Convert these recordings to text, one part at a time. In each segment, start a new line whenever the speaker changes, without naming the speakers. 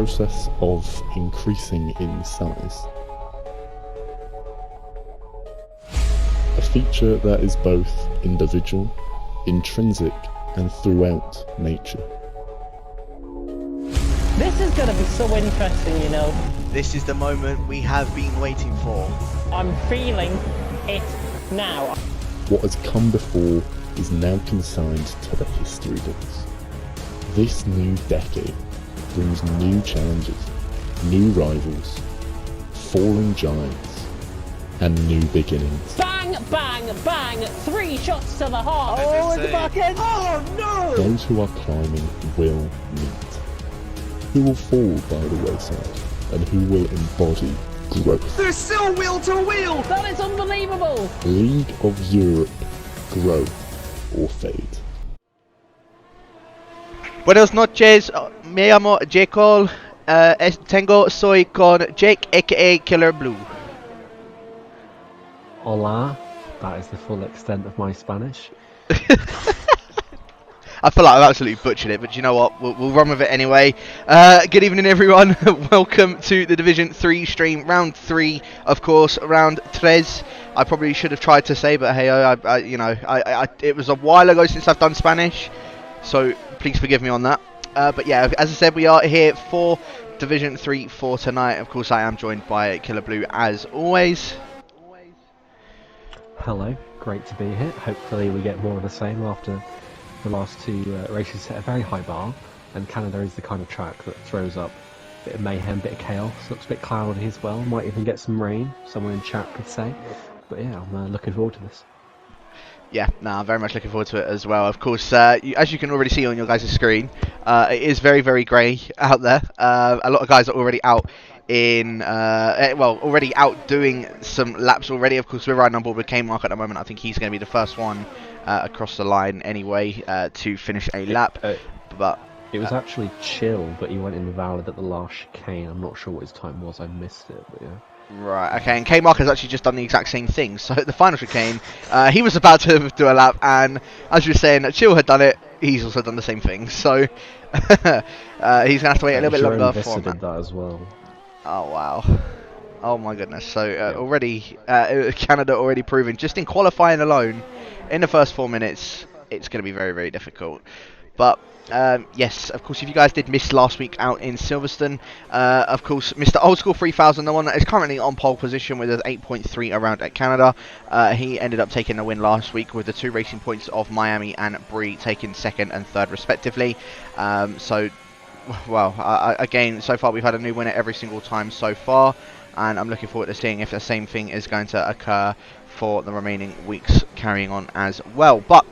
process of increasing in size. A feature that is both individual, intrinsic, and throughout nature.
This is going to be so interesting, you know.
This is the moment we have been waiting for.
I'm feeling it now.
What has come before is now consigned to the history books. This new decade brings new challenges, new rivals, falling giants, and new beginnings.
Bang, bang, bang! 3 shots to the heart.
Oh,
at the back end.
Oh no!
Those who are climbing will meet. Who will fall by the wayside, and who will embody growth.
There's still wheel to wheel!
That is unbelievable.
League of Europe, growth or fade.
Buenas noches, me llamo Jacob, soy con Jake aka Killer Blue.
Hola, that is the full extent of my Spanish.
I feel like I've absolutely butchered it, but you know what? We'll run with it anyway. Good evening, everyone. Welcome to the Division 3 stream, round 3, of course, round 3. I probably should have tried to say, but hey, it was a while ago since I've done Spanish, so please forgive me on that. But yeah, as I said, we are here for Division 3 for tonight. Of course, I am joined by Killer Blue as always.
Hello, great to be here. Hopefully we get more of the same after the last 2 races set a very high bar, and Canada is the kind of track that throws up a bit of mayhem, bit of chaos. Looks a bit cloudy as well, might even get some rain, someone in chat could say. But yeah, I'm looking forward to this.
Yeah, I'm very much looking forward to it as well. Of course, as you can already see on your guys' screen, it is very, very grey out there. A lot of guys are already out already out doing some laps already. Of course, we're riding on board with K-Mark at the moment. I think he's going to be the first one across the line anyway to finish a lap. But
it was actually chill, but he went invalid at the last chicane. I'm not sure what his time was. I missed it, but yeah.
Right, okay, and K-Mark has actually just done the exact same thing. So at the final chicane, he was about to do a lap, and as you were saying, Chill had done it, he's also done the same thing. So he's going to have to wait a little bit longer for
did that as well.
Oh, wow. Oh, my goodness. So already, Canada already proving, just in qualifying alone, in the first 4 minutes, it's going to be very, very difficult. But yes, of course, if you guys did miss last week out in Silverstone, of course, Mr. Old School 3000, the one that is currently on pole position with an 8.3 around at Canada, he ended up taking the win last week with the 2 racing points of Miami and Brie taking 2nd and 3rd respectively. Again, so far we've had a new winner every single time so far, and I'm looking forward to seeing if the same thing is going to occur for the remaining weeks carrying on as well. But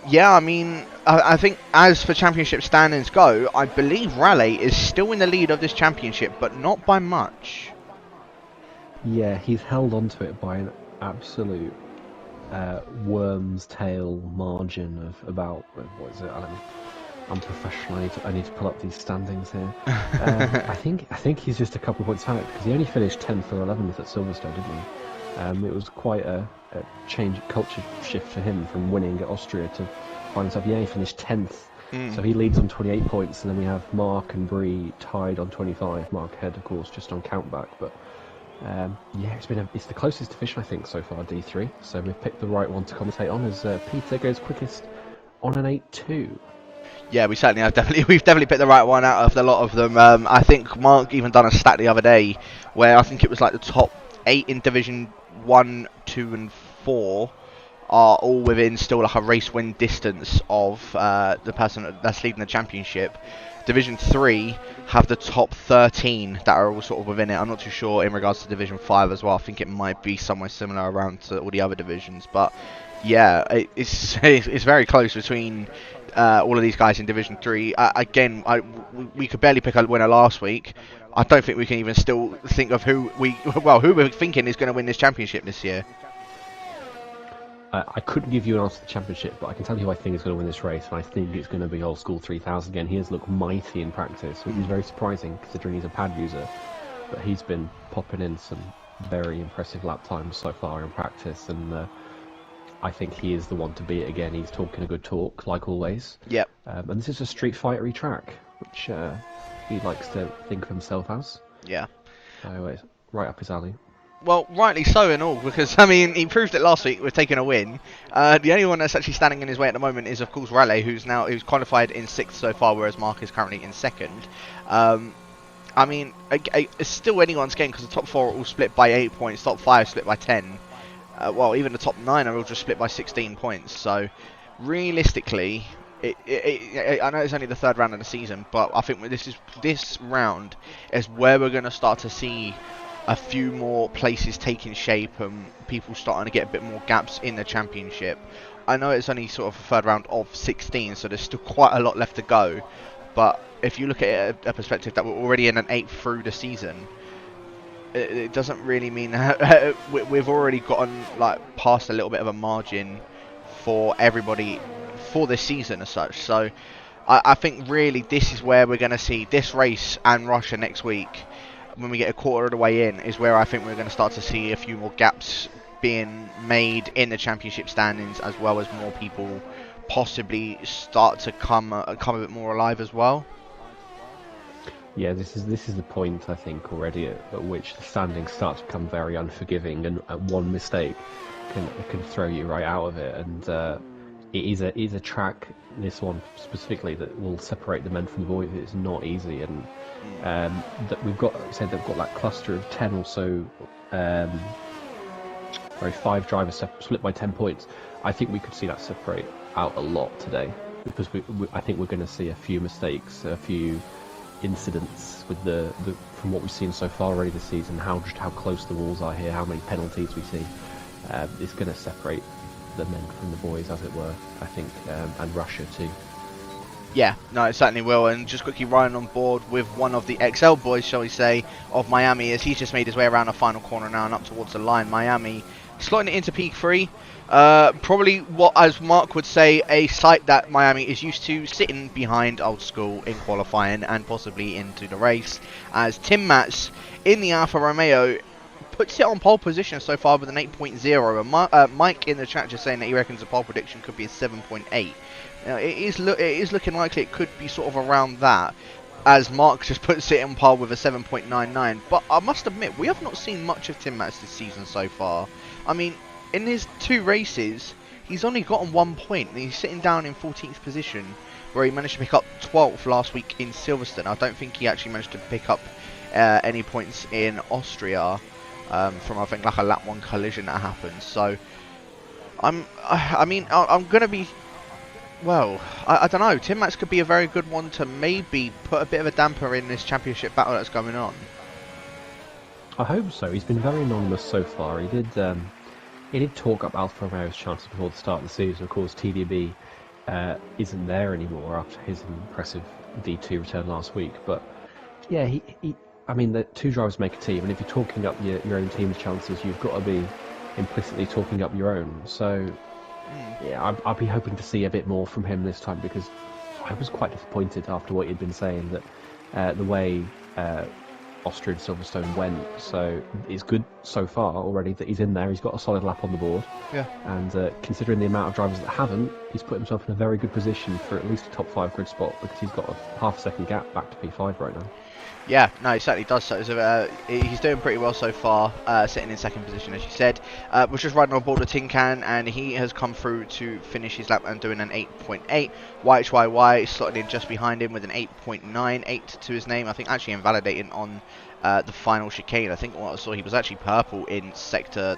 yeah, I mean, I think as for championship standings go, I believe Raleigh is still in the lead of this championship, but not by much.
Yeah, he's held onto it by an absolute worm's tail margin of about, what is it, I'm professional, I need to pull up these standings here. I think he's just a couple of points out, because he only finished 10th or 11th at Silverstone, didn't he? It was quite a culture shift for him from winning at Austria to find himself. Yeah, he finished 10th, so he leads on 28 points, and then we have Mark and Brie tied on 25. Mark ahead, of course, just on countback, but yeah, it's the closest division I think so far, D3. So we've picked the right one to commentate on as Peter goes quickest on an 8.2.
Yeah, we certainly have. We've definitely picked the right one out of the lot of them. I think Mark even done a stat the other day where I think it was like the top 8 in Division 1, 2 and 4 are all within still like a race win distance of the person that's leading the championship. Division 3 have the top 13 that are all sort of within it. I'm not too sure in regards to Division 5 as well. I think it might be somewhere similar around to all the other divisions. But yeah, it's very close between all of these guys in Division 3. Again, we could barely pick a winner last week. I don't think we can even still think of who we're thinking is going to win this championship this year.
I couldn't give you an answer to the championship, but I can tell you who I think is going to win this race, and I think it's going to be Old School 3000 again. He has looked mighty in practice, which is very surprising considering he's a pad user, but he's been popping in some very impressive lap times so far in practice, and I think he is the one to beat again. He's talking a good talk, like always.
Yep.
And this is a Street Fighter-y track. which he likes to think of himself as.
Yeah.
So it's right up his alley.
Well, rightly so and all, because, I mean, he proved it last week with taking a win. The only one that's actually standing in his way at the moment is, of course, Raleigh, who's qualified in 6th so far, whereas Mark is currently in 2nd. I mean, it's still anyone's game, because the top 4 are all split by 8 points, top 5 split by 10. Well, even the top 9 are all just split by 16 points. So, realistically, I know it's only the 3rd round of the season, but I think this round is where we're going to start to see a few more places taking shape and people starting to get a bit more gaps in the championship. I know it's only sort of a 3rd round of 16, so there's still quite a lot left to go. But if you look at it at a perspective that we're already in an 8th through the season, it doesn't really mean we've already gotten like past a little bit of a margin for everybody for this season as such. So I think really this is where we're going to see this race and Russia next week. When we get a quarter of the way in, is where I think we're going to start to see a few more gaps being made in the championship standings, as well as more people possibly start to come a bit more alive as well.
Yeah, this is the point, I think, already at which the standings start to become very unforgiving, and one mistake can throw you right out of it. And it is a track, this one specifically, that will separate the men from the boys. It's not easy, and that we've got that cluster of 10 or so, 5 drivers split by 10 points. I think we could see that separate out a lot today, because I think we're going to see a few mistakes, a few incidents with the from what we've seen so far already this season, how close the walls are here, how many penalties we see. It's going to separate the men from the boys, as it were, I think, and Russia too.
Yeah, no, it certainly will. And just quickly, Ryan on board with one of the XL boys, shall we say, of Miami, as he's just made his way around the final corner now and up towards the line. Miami slotting it into P3. Probably what, as Mark would say, a site that Miami is used to, sitting behind Old School in qualifying and possibly into the race, as Tim Matz in the Alfa Romeo puts it on pole position so far with an 8.0, and Mike in the chat just saying that he reckons the pole prediction could be a 7.8. Now, it is looking likely it could be sort of around that, as Mark just puts it on par with a 7.99. But I must admit, we have not seen much of Tim Matz this season so far. I mean, in his 2 races, he's only gotten 1 point, and he's sitting down in 14th position, where he managed to pick up 12th last week in Silverstone. I don't think he actually managed to pick up any points in Austria from, I think, like a lap 1 collision that happened. So, I'm going to be... Well, I don't know. Tim Matz could be a very good one to maybe put a bit of a damper in this championship battle that's going on.
I hope so. He's been very anonymous so far. He did talk up Alfa Romeo's chances before the start of the season. Of course, TDB isn't there anymore after his impressive D2 return last week. But yeah, I mean, the 2 drivers make a team, and if you're talking up your own team's chances, you've got to be implicitly talking up your own. So yeah, I'd be hoping to see a bit more from him this time, because I was quite disappointed after what he'd been saying, that the way Austria and Silverstone went. So it's good so far already that he's in there. He's got a solid lap on the board. Yeah. And considering the amount of drivers that haven't, he's put himself in a very good position for at least a top 5 grid spot, because he's got a half a second gap back to P5 right now.
Yeah, no, he certainly does. So he's doing pretty well so far, sitting in 2nd position, as you said. Was just riding on board the Tin Can, and he has come through to finish his lap and doing an 8.8. YHYY slotted in just behind him with an 8.98 to his name. I think actually invalidating on the final chicane. I think what I saw, he was actually purple in the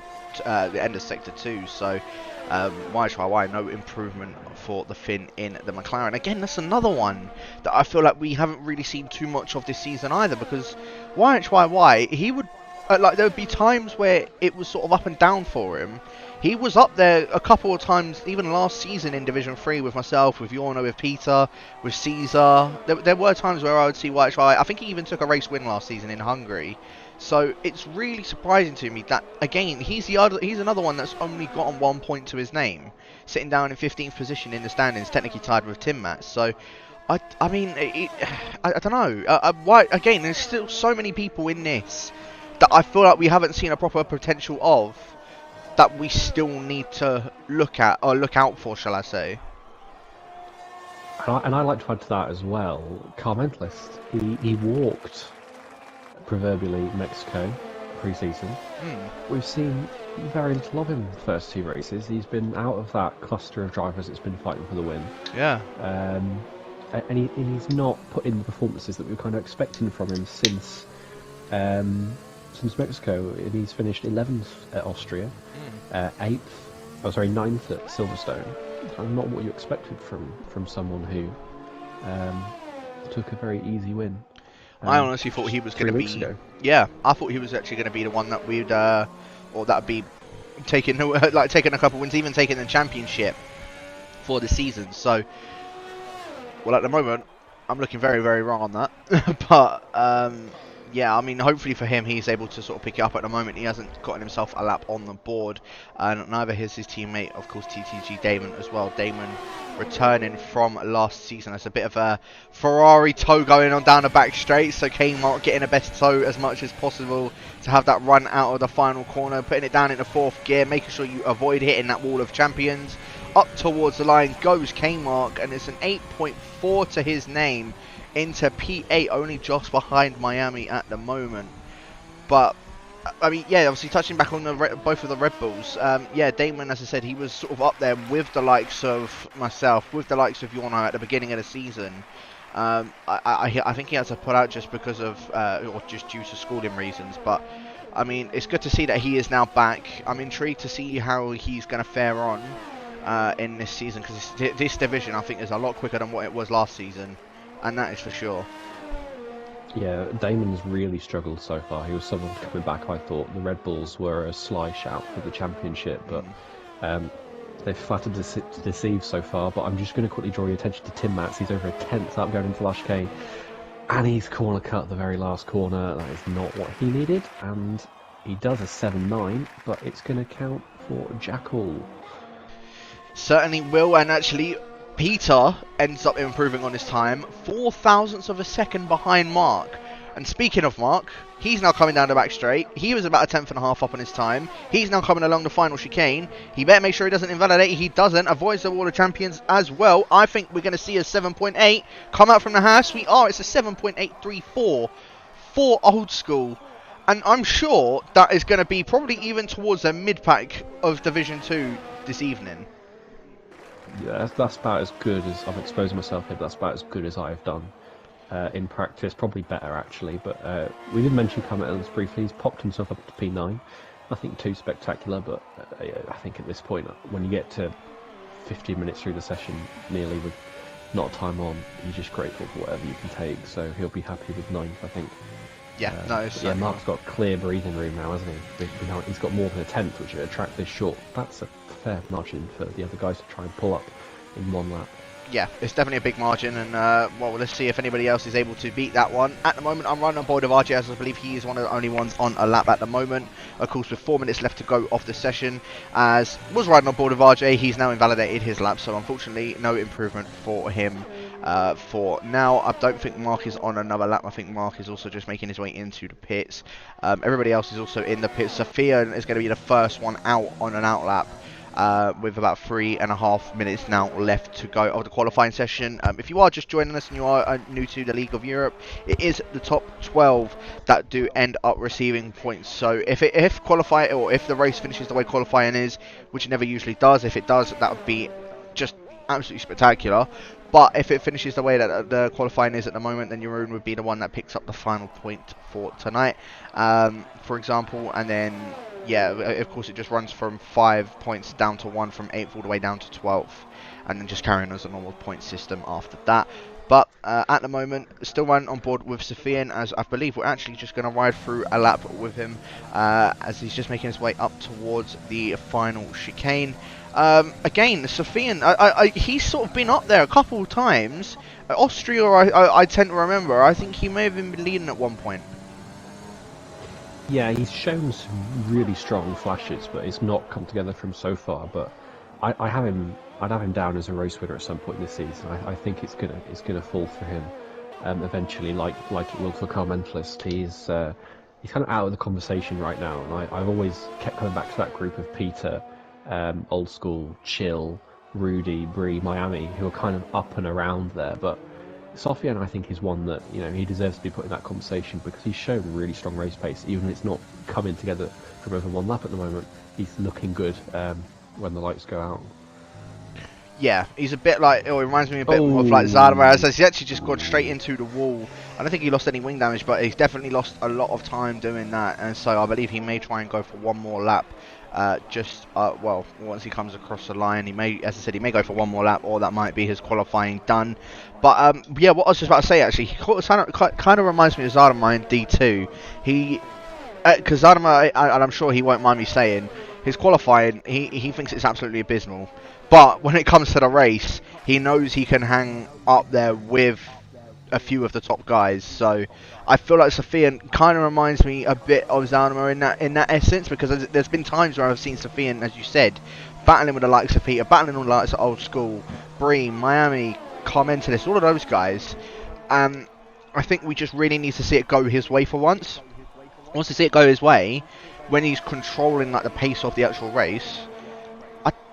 end of sector 2. So YHYY, no improvement for the Finn in the McLaren. Again, that's another one that I feel like we haven't really seen too much of this season either, because YHYY, he would there would be times where it was sort of up and down for him. He was up there a couple of times, even last season in Division 3 with myself, with Yorno, with Peter, with Caesar. There were times where I would see YHYY. I think he even took a race win last season in Hungary. So it's really surprising to me that, again, he's another one that's only gotten 1 point to his name, sitting down in 15th position in the standings, technically tied with Tim Matz. So, I mean, I don't know. Why, again, there's still so many people in this that I feel like we haven't seen a proper potential of, that we still need to look at, or look out for, shall I say.
And I like to add to that as well. Carmentlist, he walked proverbially Mexico pre-season. We've seen very little of him in the first 2 races. He's been out of that cluster of drivers that's been fighting for the win.
Yeah.
And he's not put in the performances that we were kind of expecting from him since Mexico. And he's finished 11th at Austria, 9th at Silverstone. Kind of not what you expected from someone who took a very easy win.
I honestly thought he was going to be.
Ago.
Yeah, I thought he was actually going to be the one that we'd, or that'd be taking a couple wins, even taking the championship for the season. So, well, at the moment, I'm looking very, very wrong on that. But yeah, I mean, hopefully for him, he's able to sort of pick it up. At the moment, he hasn't gotten himself a lap on the board, and neither has his teammate, of course, TTG Damon as well. Damon returning from last season. There's a bit of a Ferrari tow going on down the back straight, so Kmart getting the best tow as much as possible to have that run out of the final corner, putting it down into 4th gear, making sure you avoid hitting that wall of champions. Up towards the line goes Kmart, and it's an 8.4 to his name into P8, only just behind Miami at the moment. But I mean, yeah, obviously touching back on both of the Red Bulls, yeah, Damon, as I said, he was sort of up there with the likes of myself, with the likes of Yorno at the beginning of the season. I think he had to pull out just because of, or just due to schooling reasons, but I mean, it's good to see that he is now back. I'm intrigued to see how he's going to fare on in this season, because this division, I think, is a lot quicker than what it was last season, and that is for sure.
Yeah, Damon's really struggled so far. He was someone coming back. I thought the Red Bulls were a sly shout for the championship, but they've flattered to deceive so far. But I'm just going to quickly draw your attention to Tim Matz. He's over a 10th up going into La Chicane, and he's corner cut the very last corner. That is not what he needed, and he does a 7.9, but it's going to count for Jackal.
Certainly will, and actually Peter ends up improving on his time, 4 thousandths of a second behind Mark. And speaking of Mark, he's now coming down the back straight. He was about a 10th and a half up on his time. He's now coming along the final chicane. He better make sure he doesn't invalidate. He doesn't. Avoids the wall of champions as well. I think we're going to see a 7.8 come out from the house. We are. It's a 7.834 for Old School. And I'm sure that is going to be probably even towards the mid-pack of Division 2 this evening.
Yeah, that's about as good as I've exposed myself here. That's about as good as I've done in practice. Probably better actually. But we did mention Carmentlist briefly. He's popped himself up to P9. Nothing too spectacular, but I think at this point, when you get to 15 minutes through the session, nearly with not time on, you're just grateful for whatever you can take. So he'll be happy with 9th, I think.
Yeah, no,
Mark's got clear breathing room now, hasn't he? He's got more than a 10th, which at a track this short, that's a fair margin for the other guys to try and pull up in one lap.
Yeah, it's definitely a big margin, and well, let's see if anybody else is able to beat that one. At the moment, I'm running on board of RJ, as I believe he is one of the only ones on a lap at the moment. Of course, with 4 minutes left to go off the session, as was riding on board of RJ, he's now invalidated his lap, so unfortunately, no improvement for him. For now, I don't think Mark is on another lap. I think Mark is also just making his way into the pits. Everybody else is also in the pits. Sophia is going to be the first one out on an out lap. With about 3.5 minutes now left to go of the qualifying session. If you are just joining us and you are new to the League of Europe, it is the top 12 that do end up receiving points. So if qualify, or if the race finishes the way qualifying is, which it never usually does, if it does, that would be just absolutely spectacular. But if it finishes the way that the qualifying is at the moment, then Jeroen would be the one that picks up the final point for tonight, for example, and then yeah, of course it just runs from 5 points down to 1, from 8th all the way down to 12th, and then just carrying as a normal point system after that. But at the moment, still running on board with Sofian, as I believe we're actually just going to ride through a lap with him as he's just making his way up towards the final chicane. Again, Sofian, he's sort of been up there a couple of times. Austria, I tend to remember, I think he may have been leading at one point.
Yeah, he's shown some really strong flashes, but it's not come together from so far. But I'd have him down as a race winner at some point this season. I think it's gonna fall for him eventually, like it will for Carmentlist. He's kind of out of the conversation right now, and I've always kept coming back to that group of Peter, Old School, Chill, Rudy, Bree, Miami, who are kind of up and around there. But Sofian, I think, is one that he deserves to be put in that conversation because he's shown really strong race pace, even if it's not coming together from over one lap at the moment. He's looking good when the lights go out.
Yeah, he's a bit like, it reminds me a bit of like Zadama, as he's actually just gone straight into the wall. I don't think he lost any wing damage, but he's definitely lost a lot of time doing that, and so I believe he may try and go for one more lap. Well, once he comes across the line, he may, as I said, he may go for one more lap, or that might be his qualifying done. But yeah, what I was just about to say, actually, he kind of reminds me of Zadama in D2. Because Zadama, and I'm sure he won't mind me saying, his qualifying, he thinks it's absolutely abysmal. But when it comes to the race, he knows he can hang up there with a few of the top guys. So I feel like Sofian kind of reminds me a bit of Zadama in that essence, because there's been times where I've seen Sofian, as you said, battling with the likes of Peter, battling with the likes of Old School, Bream, Miami, Carmentalist, all of those guys. I think we just really need to see it go his way for once. Once to see it go his way, when he's controlling like the pace of the actual race,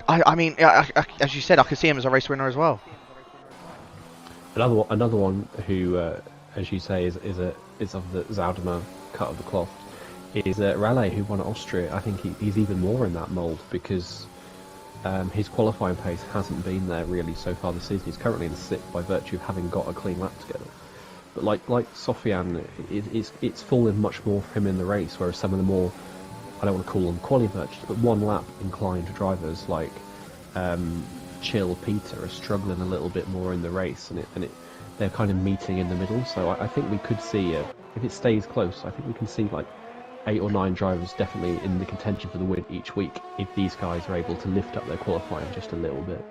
I mean, as you said, I could see him as a race winner as well.
Another one who, as you say, is of the Zadama cut of the cloth, is Raleigh, who won at Austria. I think he's even more in that mould because his qualifying pace hasn't been there really so far this season. He's currently in the sixth by virtue of having got a clean lap together. But like Sofian, it's fallen much more for him in the race, whereas some of the more, I don't want to call them quali merchants, but one lap inclined drivers like Chill, Peter are struggling a little bit more in the race, and they're kind of meeting in the middle. So I think we could see, if it stays close, I think we can see like 8 or 9 drivers definitely in the contention for the win each week if these guys are able to lift up their qualifying just a little bit.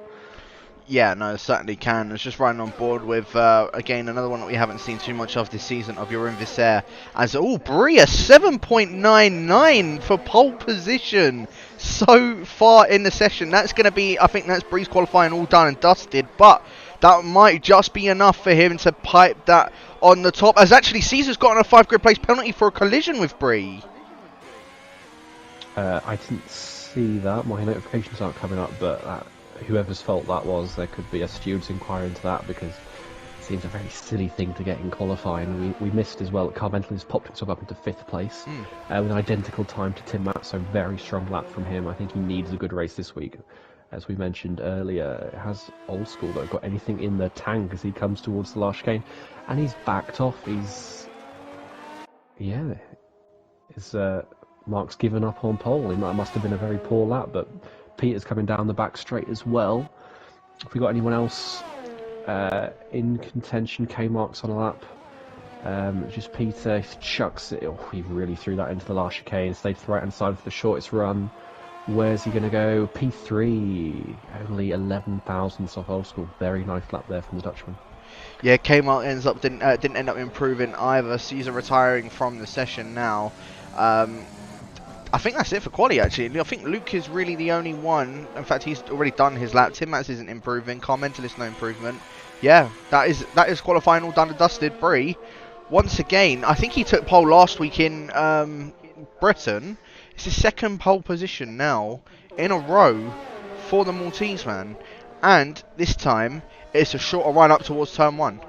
Yeah, no, it certainly can. It's just right on board with, again, another one that we haven't seen too much of this season, of Jeroen Visser. As, Brie, a 7.99 for pole position so far in the session. That's going to be, I think that's Brie's qualifying all done and dusted, but that might just be enough for him to pipe that on the top. As actually, Caesar's gotten a 5 grid place penalty for a collision with Brie.
I didn't see that. My notifications aren't coming up, but whoever's fault that was, there could be a steward's inquiry into that, because it seems a very silly thing to get in qualifying. We missed as well. Carmentalist popped himself up into 5th place with an identical time to Tim Matt, so very strong lap from him. I think he needs a good race this week. As we mentioned earlier, has Old School though got anything in the tank as he comes towards the last chicane, and he's backed off. Mark's given up on pole. It must have been a very poor lap, but Peter's coming down the back straight as well. Have we got anyone else in contention? K-Mark's on a lap. Just Peter, he chucks it. He really threw that into the last chicane. Stayed to the right-hand side for the shortest run. Where's he going to go? P3, only 11 thousandths off Old School. Very nice lap there from the Dutchman. Yeah,
Kmart didn't end up improving either. Caesar retiring from the session now. I think that's it for quali, actually. I think Luke is really the only one. In fact, he's already done his lap. Tim Mats isn't improving. Carmentalist, no improvement. Yeah, that is qualifying all done and dusted. Brie, once again, I think he took pole last week in Britain. It's his 2nd pole position now in a row for the Maltese man. And this time, it's a shorter run up towards turn 1.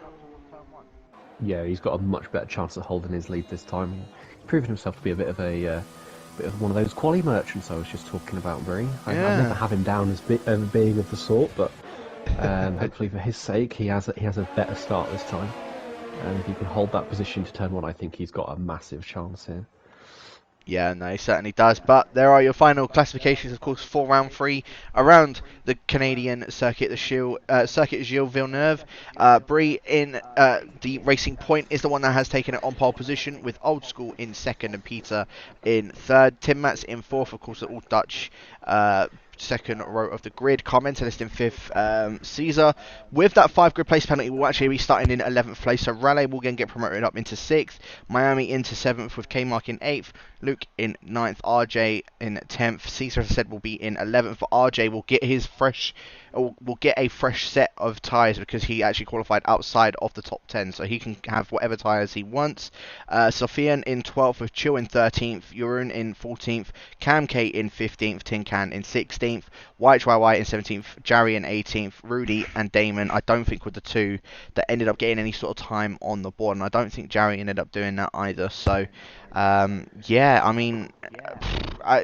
Yeah, he's got a much better chance of holding his lead this time. He's proven himself to be a bit of one of those quali merchants I was just talking about, Brie. I never have him down as being of the sort, but hopefully for his sake, he has a better start this time. And if he can hold that position to turn 1, I think he's got a massive chance here.
Yeah, no, he certainly does. But there are your final classifications, of course, for round 3 around the Canadian circuit, the circuit Gilles Villeneuve. Brie in the Racing Point is the one that has taken it on pole position, with Old School in 2nd and Peter in 3rd. Tim Mats in 4th, of course, the all Dutch 2nd row of the grid. Carmentalist in 5th. Caesar, with that 5 grid place penalty, will actually be starting in 11th place. So Raleigh will again get promoted up into 6th. Miami into 7th with K-Mark in 8th. Luke in 9th. RJ in 10th. Caesar, as I said, will be in 11th. But RJ will get his fresh will get a fresh set of tyres because he actually qualified outside of the top 10, so he can have whatever tyres he wants. Sofian in 12th, with Chill in 13th, Jeroen in 14th, Cam K in 15th, Tin Can in 16th, YHYY in 17th, Jarry in 18th, Rudy and Damon, I don't think were the two that ended up getting any sort of time on the board, and I don't think Jarry ended up doing that either. So, yeah, I mean,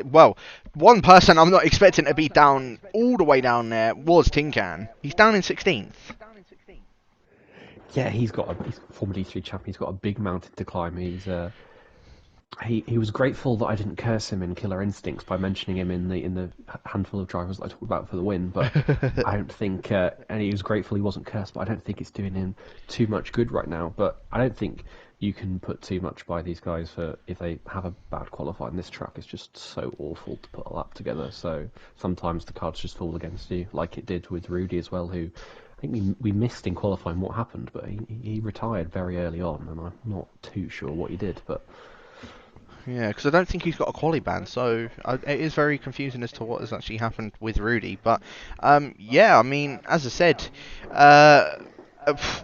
well, one person I'm not expecting to be down all the way down there was Tin Can. He's down in 16th.
Yeah, he's former D3 champion. He's got a big mountain to climb. He was grateful that I didn't curse him in Killer Instincts by mentioning him in the handful of drivers that I talked about for the win. But I don't think, and he was grateful he wasn't cursed. But I don't think it's doing him too much good right now. But I don't think you can put too much by these guys for if they have a bad qualifying. This track is just so awful to put a lap together. So sometimes the cards just fall against you, like it did with Rudy as well, who I think we missed in qualifying what happened, but he retired very early on, and I'm not too sure what he did. But
yeah, because I don't think he's got a quali ban, so it is very confusing as to what has actually happened with Rudy. But yeah, I mean, as I said,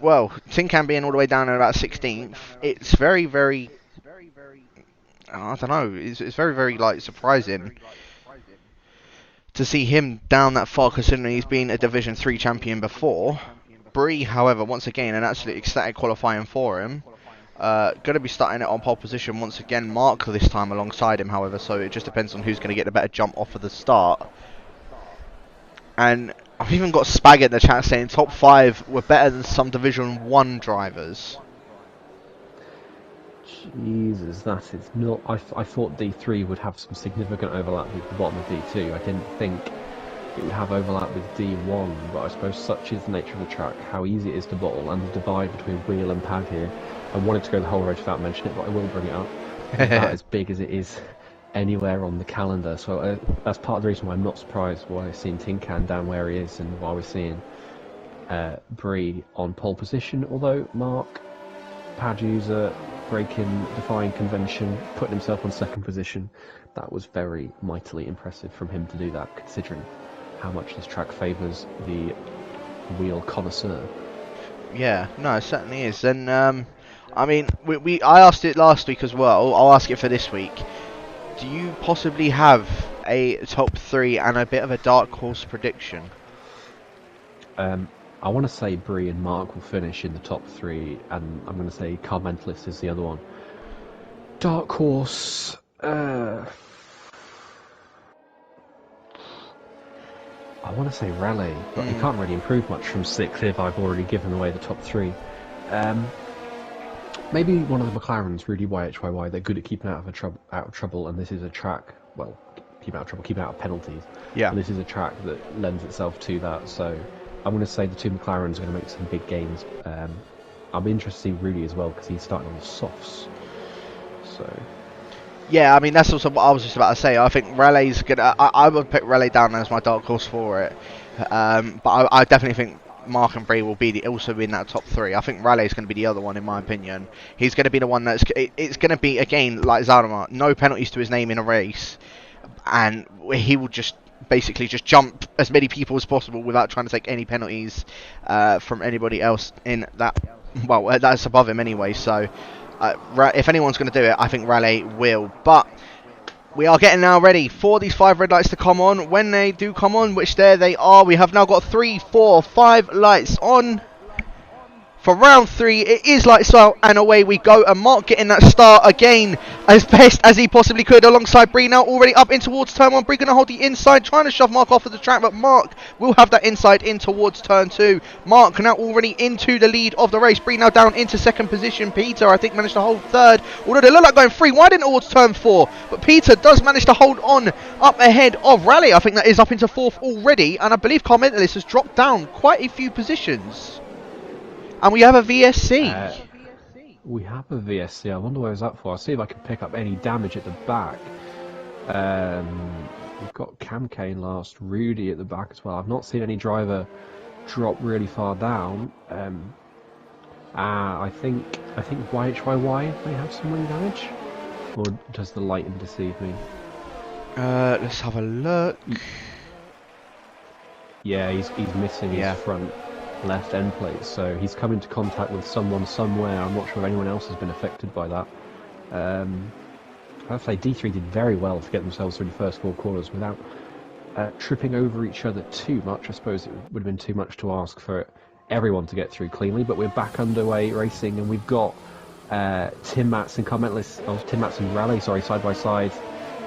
well, Tin Can being all the way down at about 16th, it's very, very, I don't know, it's very, very like surprising to see him down that far, considering he's been a Division 3 champion before. Bree, however, once again, an absolutely ecstatic qualifying for him. Going to be starting it on pole position once again. Mark this time alongside him, however, so it just depends on who's going to get the better jump off of the start. And I've even got Spag in the chat saying top 5 were better than some Division 1 drivers.
Jesus, that is not. I thought D3 would have some significant overlap with the bottom of D2. I didn't think it would have overlap with D1, but I suppose such is the nature of the track, how easy it is to bottle, and the divide between wheel and pad here. I wanted to go the whole race without mentioning it, but I will bring it up. It's about as big as it is anywhere on the calendar, so that's part of the reason why I'm not surprised why I've seen Tin Can down where he is, and why we're seeing Bree on pole position, although Mark, pad user, breaking, defying convention, putting himself on second position. That was very mightily impressive from him to do that, considering how much this track favours the wheel connoisseur.
Yeah, no, it certainly is. And I mean, I asked it last week as well. I'll ask it for this week. Do you possibly have a top 3 and a bit of a dark horse prediction?
I want to say Bree and Mark will finish in the top 3, and I'm going to say Car Mentalist is the other one. Dark horse. I want to say Raleigh, but he can't really improve much from 6th if I've already given away the top 3. Maybe one of the McLarens, Rudy YHYY, they're good at keeping out of trouble, and this is a track, well, keeping out of trouble, keeping out of penalties.
Yeah.
And this is a track that lends itself to that, so I'm going to say the two McLarens are going to make some big gains. I'll be interested to see Rudy as well, because he's starting on the softs. So
yeah, I mean, that's also what I was just about to say. I think Raleigh's gonna. I would put Raleigh down as my dark horse for it, but I definitely think Mark and Bree will also be in that top 3. I think Raleigh's going to be the other one, in my opinion. He's going to be the one it's going to be, again, like Zaldemar, no penalties to his name in a race, and he will just basically just jump as many people as possible without trying to take any penalties from anybody else in that. Well, that's above him anyway. So if anyone's going to do it, I think Raleigh will. But we are getting now ready for these 5 red lights to come on. When they do come on, which there they are, we have now got 3, 4, 5 lights on. For round 3, it is lights out and away we go. And Mark getting that start again as best as he possibly could alongside Bree, now already up in towards turn 1. Bree going to hold the inside, trying to shove Mark off of the track, but Mark will have that inside in towards turn 2. Mark now already into the lead of the race. Bree now down into second position. Peter, I think, managed to hold third, although they look like going free wide in towards turn 4. But Peter does manage to hold on up ahead of Raleigh. I think that is up into 4th already, and I believe Car Mentalist has dropped down quite a few positions. And we have a VSC.
We have a VSC. I wonder where it's up for. I'll see if I can pick up any damage at the back. We've got Cam Kane last, Rudy at the back as well. I've not seen any driver drop really far down. I think YHYY may have some wing damage. Or does the lighting deceive me?
Let's have a look.
Yeah, he's missing
Yeah.
his front left end plate, so he's come into contact with someone somewhere. I'm not sure if anyone else has been affected by that. I'd say D3 did very well to get themselves through the first 4 corners without tripping over each other too much. I suppose it would have been too much to ask for everyone to get through cleanly, but we're back underway racing, and we've got Tim Mats and Tim Mats and Raleigh, side by side.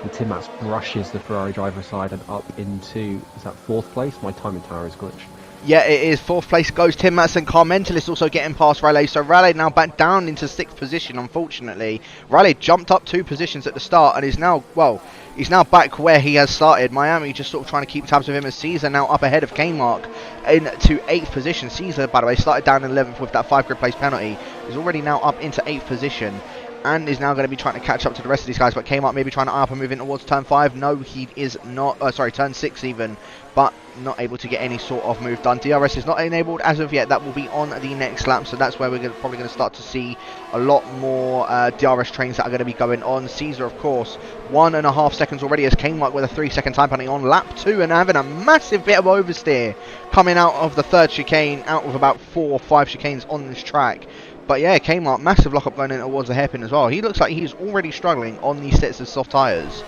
And Tim Mats brushes the Ferrari driver side and up into, is that 4th place? My timing tower is glitched.
Yeah, it is. 4th place goes Tim Mats, and Car Mentalist also getting past Raleigh. So Raleigh now back down into 6th position, unfortunately. Raleigh jumped up 2 positions at the start and is now, well, he's now back where he has started. Miami just sort of trying to keep tabs with him, as Caesar now up ahead of K-Mark into 8th position. Caesar, by the way, started down in 11th with that 5 grid place penalty. He's already now up into 8th position, and is now going to be trying to catch up to the rest of these guys, but K-Mark maybe trying to up and move in towards turn 5. No, he is not, turn 6 even, but not able to get any sort of move done. DRS is not enabled as of yet. That will be on the next lap, so that's where we're probably going to start to see a lot more DRS trains that are going to be going on. Caesar, of course, 1.5 seconds already, as K-Mark with a 3-second time penalty on lap 2, and having a massive bit of oversteer coming out of the 3rd chicane, out of about 4 or 5 chicanes on this track. But yeah, K-Mark, massive lock-up going in towards the hairpin as well. He looks like he's already struggling on these sets of soft tyres.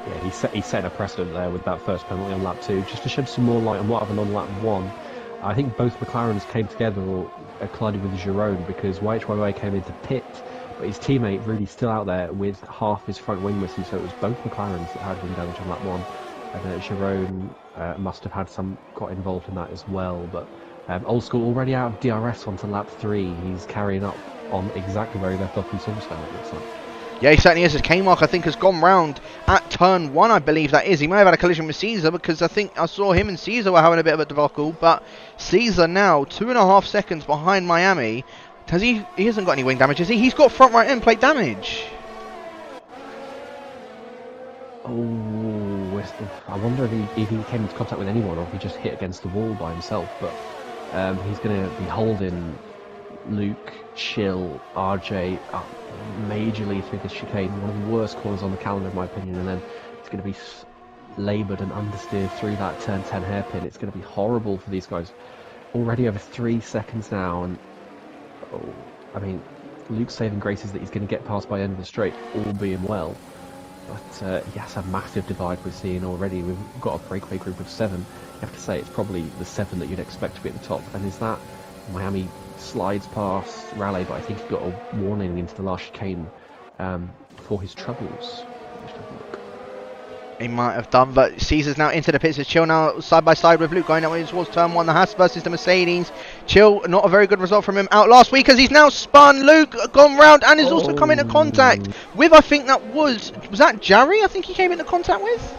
Yeah, he set a precedent there with that first penalty on lap 2. Just to shed some more light on what happened on lap 1, I think both McLarens came together or collided with Giron, because YHYY came into pit, but his teammate really still out there with half his front wing missing, so it was both McLarens that had wing damage on lap 1. And Giron must have had got involved in that as well, but Old School already out of DRS onto lap 3. He's carrying up on exactly where he left off in Silverstone, it looks like.
Yeah, he certainly is, as K-Mark, I think, has gone round at turn 1, I believe that is. He may have had a collision with Caesar, because I think I saw him and Caesar were having a bit of a debacle, but Caesar now 2.5 seconds behind Miami. He hasn't got any wing damage, has he? He's got front right end plate damage.
Oh, I wonder if he came into contact with anyone, or if he just hit against the wall by himself, but he's going to be holding Luke, Chill, RJ up majorly through this chicane, one of the worst corners on the calendar in my opinion, and then it's going to be laboured and understeered through that turn 10 hairpin. It's going to be horrible for these guys. Already over 3 seconds now, and I mean, Luke's saving grace is that he's going to get past by the end of the straight, all being well. But yes, a massive divide we're seeing already. We've got a breakaway group of 7. You have to say it's probably the 7 that you'd expect to be at the top. And is that Miami slides past Raleigh, but I think he got a warning into the last chicane for his troubles. Let's have a look.
He might have done, but Caesar's now into the pits. Chill now side by side with Luke going out towards turn 1. The Haas versus the Mercedes. Chill, not a very good result from him out last week, as he's now spun. Luke gone round and is also come into contact with, I think that was that Jarry? I think he came into contact with.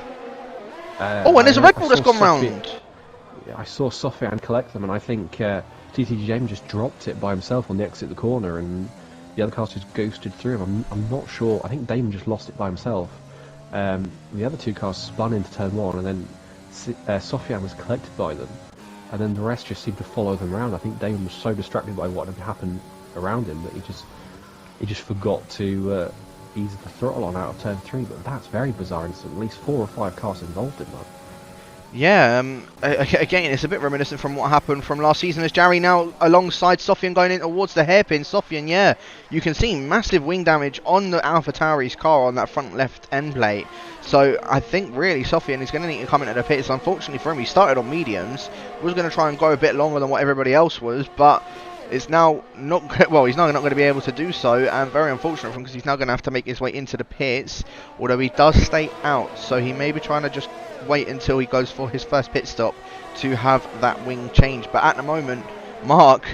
And there's a Red Bull that's gone round.
Yeah, I saw Sofian collect them, and I think TT James just dropped it by himself on the exit of the corner, and the other cars just ghosted through him. I'm not sure. I think Damon just lost it by himself. The other 2 cars spun into turn 1, and then Sofian was collected by them, and then the rest just seemed to follow them around. I think Damon was so distracted by what had happened around him that he just forgot to ease the throttle on out of turn 3. But that's very bizarre, and at least 4 or 5 cars involved in that.
Yeah, again, it's a bit reminiscent from what happened from last season, as Jarry now alongside Sofian going in towards the hairpin. Sofian, yeah, you can see massive wing damage on the AlphaTauri's car on that front left end plate. So I think really Sofian is going to need to come into the pits. Unfortunately for him, he started on mediums, was going to try and go a bit longer than what everybody else was, but it's now not, well, he's now not going to be able to do so, and very unfortunate for him, because he's now going to have to make his way into the pits, although he does stay out, so he may be trying to just wait until he goes for his first pit stop to have that wing change. But at the moment, Mark,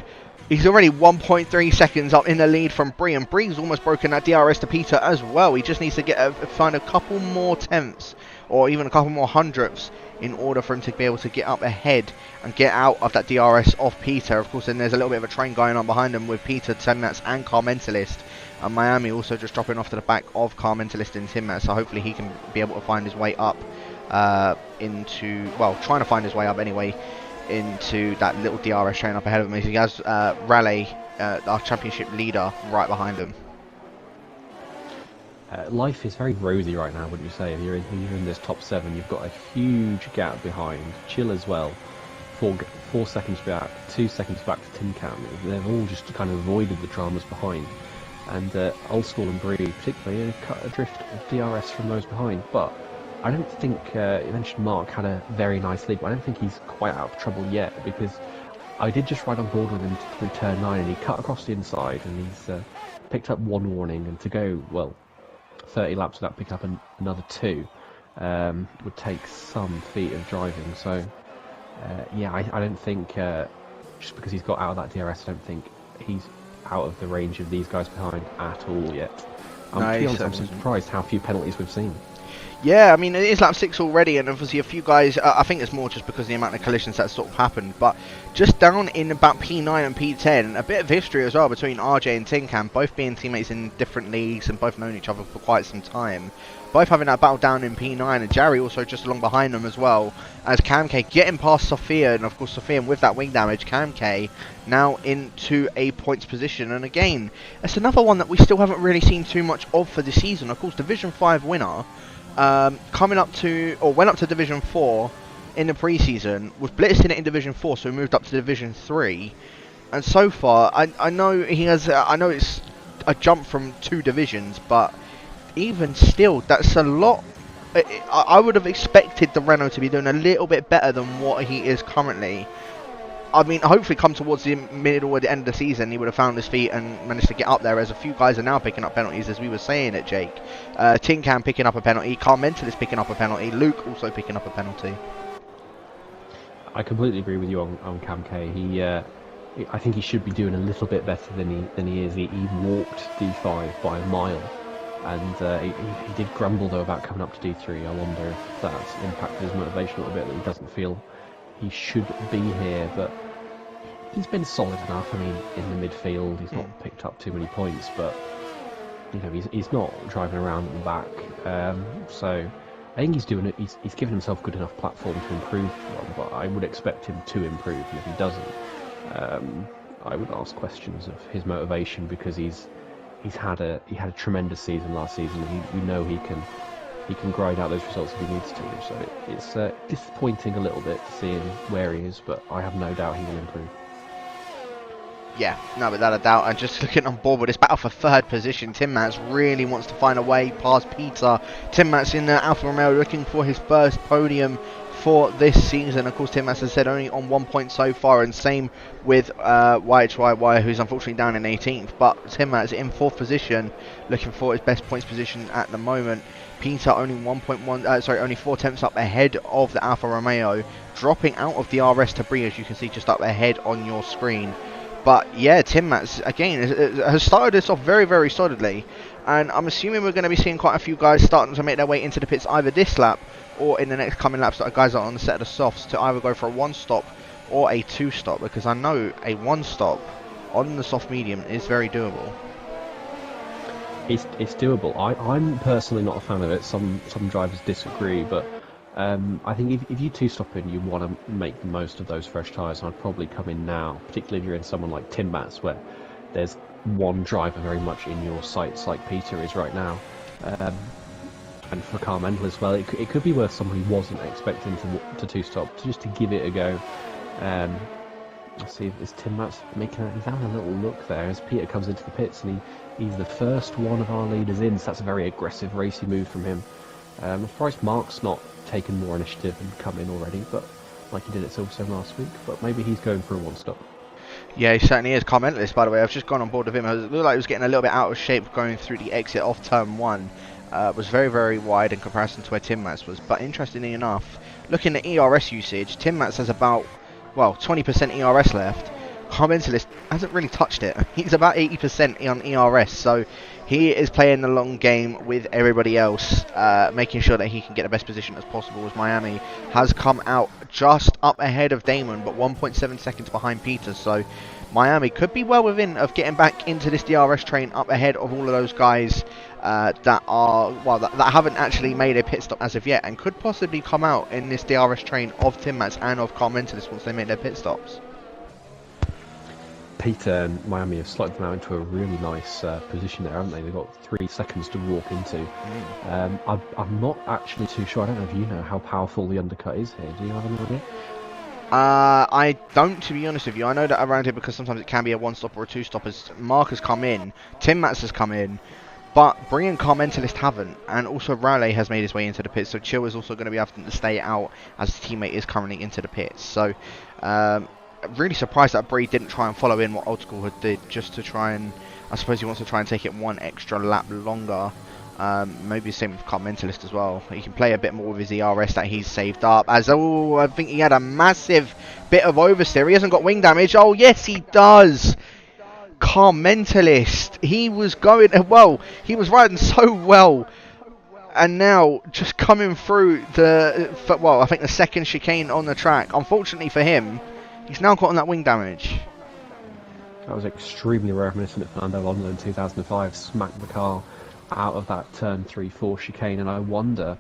he's already 1.3 seconds up in the lead from Bree, and Bree's almost broken that DRS to Peter as well. He just needs to find a couple more tenths, or even a couple more hundredths, in order for him to be able to get up ahead and get out of that DRS off Peter. Of course, then there's a little bit of a train going on behind him with Peter, Tim Mats and Car Mentalist, and Miami also just dropping off to the back of Car Mentalist and Tim Mats, so hopefully he can be able to find his way up trying to find his way up anyway into that little DRS train up ahead of him. He has Raleigh, our championship leader, right behind him.
life is very rosy right now, wouldn't you say? If you're in this top 7, you've got a huge gap behind. Chill as well, 4 seconds back, 2 seconds back to Tin Can. They've all just kind of avoided the dramas behind. And Old School and Bree, particularly, cut adrift of DRS from those behind. But I don't think, you mentioned Mark had a very nice lead, but I don't think he's quite out of trouble yet, because I did just ride on board with him through turn 9, and he cut across the inside, and he's picked up 1 warning, and to go, well, 30 laps without picking up another 2 would take some feat of driving. So, yeah, I don't think, just because he's got out of that DRS, I don't think he's out of the range of these guys behind at all yet. To be honest, I'm surprised how few penalties we've seen.
Yeah, I mean, it is lap 6 already, and obviously a few guys, I think it's more just because of the amount of collisions that sort of happened, but just down in about P9 and P10, a bit of history as well between RJ and Tin Can, both being teammates in different leagues and both knowing each other for quite some time. Both having that battle down in P9, and Jarry also just along behind them as well, as Camk getting past Sophia, and of course Sophia with that wing damage, Camk now into a points position. And again, it's another one that we still haven't really seen too much of for the season. Of course, Division 5 winner, went up to Division 4 in the preseason, was blitzed in it in Division 4, so he moved up to Division 3. And so far, I know he has, I know it's a jump from 2 divisions, but even still, that's a lot. I would have expected the Renault to be doing a little bit better than what he is currently. I mean, hopefully come towards the middle or the end of the season, he would have found his feet and managed to get up there, as a few guys are now picking up penalties, as we were saying it, Jake. Tin Can picking up a penalty, Carl Mental is picking up a penalty, Luke also picking up a penalty.
I completely agree with you on Cam K. I think he should be doing a little bit better than he is. He walked D5 by a mile, and he did grumble though about coming up to D3. I wonder if that's impacted his motivation a little bit, that he doesn't feel he should be here, but he's been solid enough. I mean, in the midfield, he's not picked up too many points, but you know, he's not driving around at the back. So I think he's doing it. He's given himself good enough platform to improve on, but I would expect him to improve. And if he doesn't, I would ask questions of his motivation, because he had a tremendous season last season, and we know he can grind out those results if he needs to. So it's disappointing a little bit to see him where he is, but I have no doubt he will improve.
Yeah, no, without a doubt. And just looking on board with this battle for 3rd position, Tim Mats really wants to find a way past Peter. Tim Mats in the Alfa Romeo looking for his first podium for this season. Of course, Tim Mats has said only on 1 point so far, and same with YHYY, who's unfortunately down in 18th. But Tim Mats in 4th position, looking for his best points position at the moment. Peter only 4 tenths up ahead of the Alfa Romeo, dropping out of the RS to Bree, as you can see just up ahead on your screen. But yeah, Tim Mats again has started this off very, very solidly, and I'm assuming we're going to be seeing quite a few guys starting to make their way into the pits either this lap or in the next coming laps, that guys are on the set of the softs, to either go for a 1-stop or a 2-stop, because I know a 1-stop on the soft medium is very doable.
It's doable. I'm personally not a fan of it. Some drivers disagree, but I think if you 2-stop in, you want to make the most of those fresh tyres, and I'd probably come in now, particularly if you're in someone like Tim Mats, where there's one driver very much in your sights, like Peter is right now. And for Carl Mental as well, it could be worth someone who wasn't expecting to 2-stop, just to give it a go. Let's see, is Tim Mats he's having a little look there as Peter comes into the pits, and he's the first one of our leaders in, so that's a very aggressive, racy move from him. I'm surprised Mark's not taken more initiative and come in already, but like he did at Silverstone last week, but maybe he's going for a 1-stop.
Yeah, he certainly is. Carl Mentalist, by the way, I've just gone on board with him. It looked like he was getting a little bit out of shape going through the exit off turn 1. Was very, very wide in comparison to where Tim Mats was. But interestingly enough, looking at ERS usage, Tim Mats has about, 20% ERS left. Carl Mentalist hasn't really touched it. He's about 80% on ERS, so he is playing the long game with everybody else, making sure that he can get the best position as possible, as Miami has come out just up ahead of Damon, but 1.7 seconds behind Peter. So Miami could be well within of getting back into this DRS train up ahead of all of those guys that haven't actually made a pit stop as of yet, and could possibly come out in this DRS train of Tim Mats and of Carl Mentalist once they make their pit stops.
Peter and Miami have slotted them out into a really nice position there, haven't they? They've got 3 seconds to walk into. I'm not actually too sure. I don't know if you know how powerful the undercut is here. Do you have any idea?
I don't, to be honest with you. I know that around here, because sometimes it can be a 1-stop or a 2-stop, as Mark has come in, Tim Mats has come in, but Bree and Car Mentalist haven't, and also Raleigh has made his way into the pits, so Chill is also going to be having to stay out, as his teammate is currently into the pits. So, really surprised that Bree didn't try and follow in what Old School had did, just to try and, I suppose he wants to try and take it 1 extra lap longer. Maybe the same with Car Mentalist as well. He can play a bit more with his ERS that he's saved up. As I think he had a massive bit of oversteer. He hasn't got wing damage. Oh yes, he does. Car Mentalist. He was going well. He was riding so well, and now just coming through the I think the second chicane on the track. Unfortunately for him, he's now gotten that wing damage.
That was extremely reminiscent of Fernando Alonso in 2005. Smacked the car out of that turn 3-4 chicane, and I wonder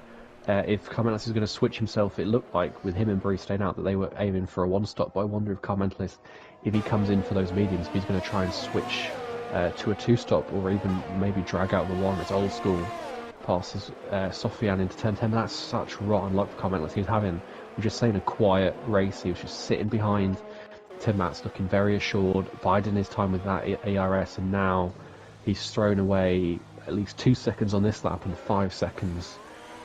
if Car Mentalist is going to switch himself. It looked like with him and Bree staying out that they were aiming for a 1-stop, but I wonder if Car Mentalist, if he comes in for those mediums, if he's going to try and switch to a 2-stop, or even maybe drag out the 1. It's Old School passes Sofian into turn 10. That's such rotten luck for Car Mentalist. He was having, we're just saying, a quiet race. He was just sitting behind Tim Mats, looking very assured, biding his time with that ERS, and now he's thrown away at least 2 seconds on this lap and 5 seconds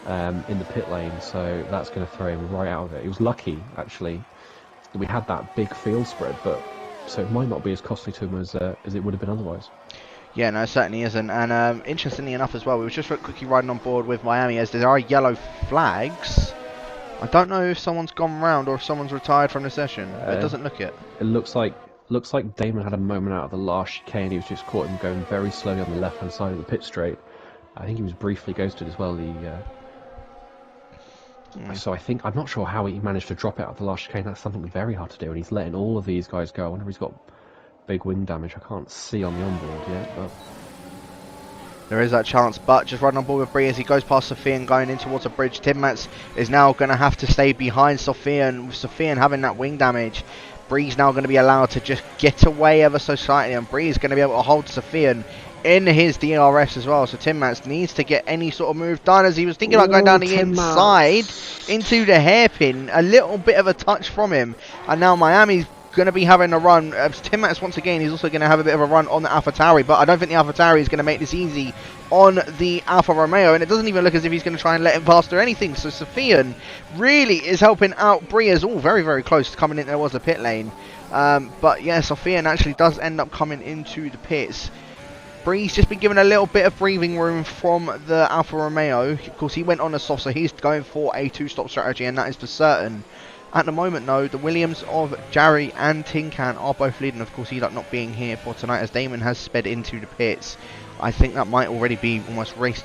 in the pit lane, so that's going to throw him right out of it. He was lucky, actually, that we had that big field spread, but so it might not be as costly to him as it would have been otherwise.
Yeah, no, it certainly isn't. And interestingly enough as well, we were just quickly riding on board with Miami, as there are yellow flags. I don't know if someone's gone round or if someone's retired from the session. It doesn't look it.
It looks like Damon had a moment out of the last chicane. He was just caught him going very slowly on the left-hand side of the pit straight. I think he was briefly ghosted as well. So I think, I'm not sure how he managed to drop it out of the last chicane. That's something very hard to do, and he's letting all of these guys go. I wonder if he's got big wing damage. I can't see on the onboard yet, but
there is that chance, but just riding on board with Bree as he goes past Sofian going in towards a bridge. Tim Mats is now going to have to stay behind Sofian. With Sofian having that wing damage, Bree's now going to be allowed to just get away ever so slightly, and Bree's going to be able to hold Sofian in his DRS as well. So Tim Mats needs to get any sort of move done, as he was thinking about going down the
Tim
inside
Mats
into the hairpin. A little bit of a touch from him, and now Miami's going to be having a run. Tim Mats, once again, he's also going to have a bit of a run on the AlphaTauri, but I don't think the AlphaTauri is going to make this easy on the Alfa Romeo, and it doesn't even look as if he's going to try and let him pass or anything. So Sofian really is helping out Bree, as all very, very close to coming in. There was a pit lane, but yeah, Sofian actually does end up coming into the pits. Bree's just been given a little bit of breathing room from the Alfa Romeo. Of course, he went on a soft, so he's going for a 2-stop strategy, and that is for certain. At the moment, though, the Williams of Jarry and Tin Can are both leading. Of course, Elok not being here for tonight, as Damon has sped into the pits. I think that might already be almost race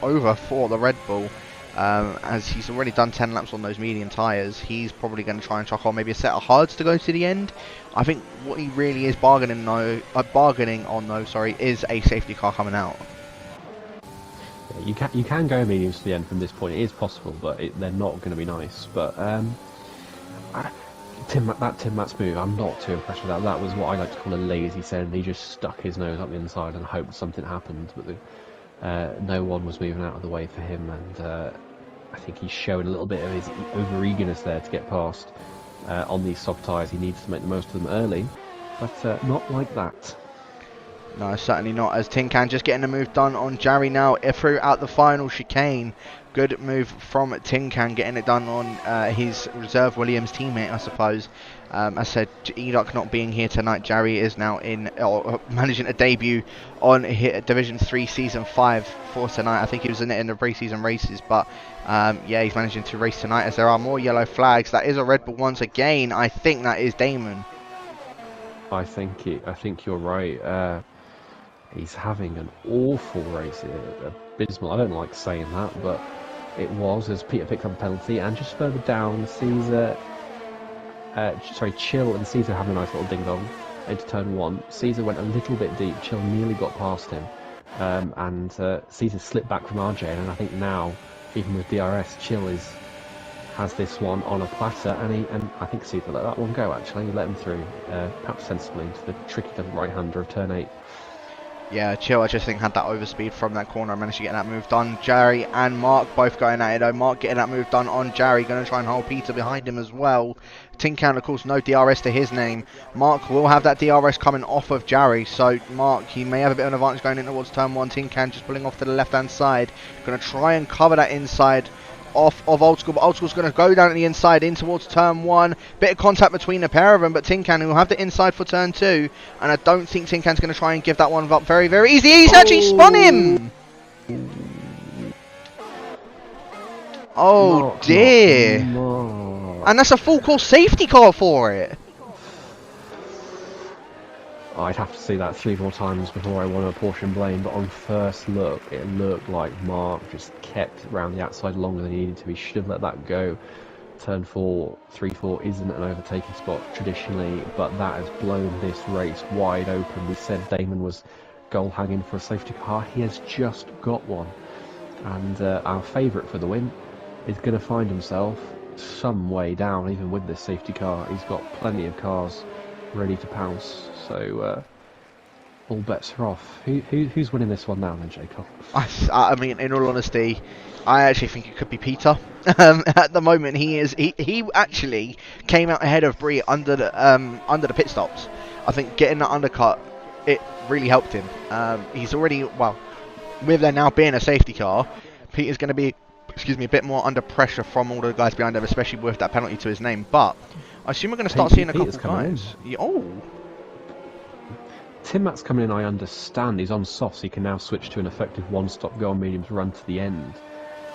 over for the Red Bull, as he's already done 10 laps on those medium tyres. He's probably going to try and chuck on maybe a set of hards to go to the end. I think what he really is bargaining on, is a safety car coming out.
you can go mediums to the end from this point. It is possible, but they're not going to be nice. But Tim Mats move, I'm not too impressed with that. That was what I like to call a lazy send. He just stuck his nose up the inside and hoped something happened, but no one was moving out of the way for him, and I think he showed a little bit of his over-eagerness there to get past on these soft tyres. He needs to make the most of them early, but not like that.
No, certainly not, as Tin Can just getting the move done on Jarry now throughout the final chicane. Good move from Tin Can, getting it done on his reserve Williams teammate, I suppose. As I said, Elok not being here tonight, Jarry is now managing a debut on Division 3 Season 5 for tonight. I think he was in it in the pre-season races, but yeah, he's managing to race tonight, as there are more yellow flags. That is a Red Bull once again. I think that is Damon.
I think you're right. He's having an awful race here, abysmal. I don't like saying that, but it was, as Peter picked up a penalty, and just further down, Caesar, Chill and Caesar having a nice little ding-dong into turn 1. Caesar went a little bit deep, Chill nearly got past him, and Caesar slipped back from RJ, and I think now, even with DRS, Chill is has this one on a platter, and I think Caesar let that one go. Actually, he let him through, perhaps sensibly, into the tricky right-hander of turn 8.
Yeah, Chill, I just think, had that overspeed from that corner and managed to get that move done. Jerry and Mark both going at it though. Mark getting that move done on Jerry, going to try and hold Peter behind him as well. Tin Can, of course, no DRS to his name. Mark will have that DRS coming off of Jerry, so Mark, he may have a bit of an advantage going in towards turn 1. Tin Can just pulling off to the left-hand side. Going to try and cover that inside off of Old School, but Old School's going to go down to the inside in towards turn 1. Bit of contact between the pair of them, but Tin Can will have the inside for turn 2, and I don't think Tin Can's going to try and give that one up very, very easy. He's actually spun him! Oh dear! And that's a full course safety car for it.
I'd have to see that 3 more times before I want to apportion blame, but on first look, it looked like Mark just kept around the outside longer than he needed to. He should have let that go. Turn 4, 3-4 isn't an overtaking spot traditionally, but that has blown this race wide open. We said Damon was goal hanging for a safety car. He has just got one. And our favourite for the win is going to find himself some way down, even with this safety car. He's got plenty of cars ready to pounce, so all bets are off. Who's winning this one now then, Jacob?
I mean, in all honesty, I actually think it could be Peter. At the moment, he actually came out ahead of Bree under the pit stops. I think getting that undercut, it really helped him. He's already, well, with there now being a safety car, Peter's going to be, a bit more under pressure from all the guys behind him, especially with that penalty to his name. But I assume we're going to start seeing a couple of guys. Oh.
Tim Matt's coming in, I understand. He's on softs, so he can now switch to an effective one-stop go on mediums run to the end.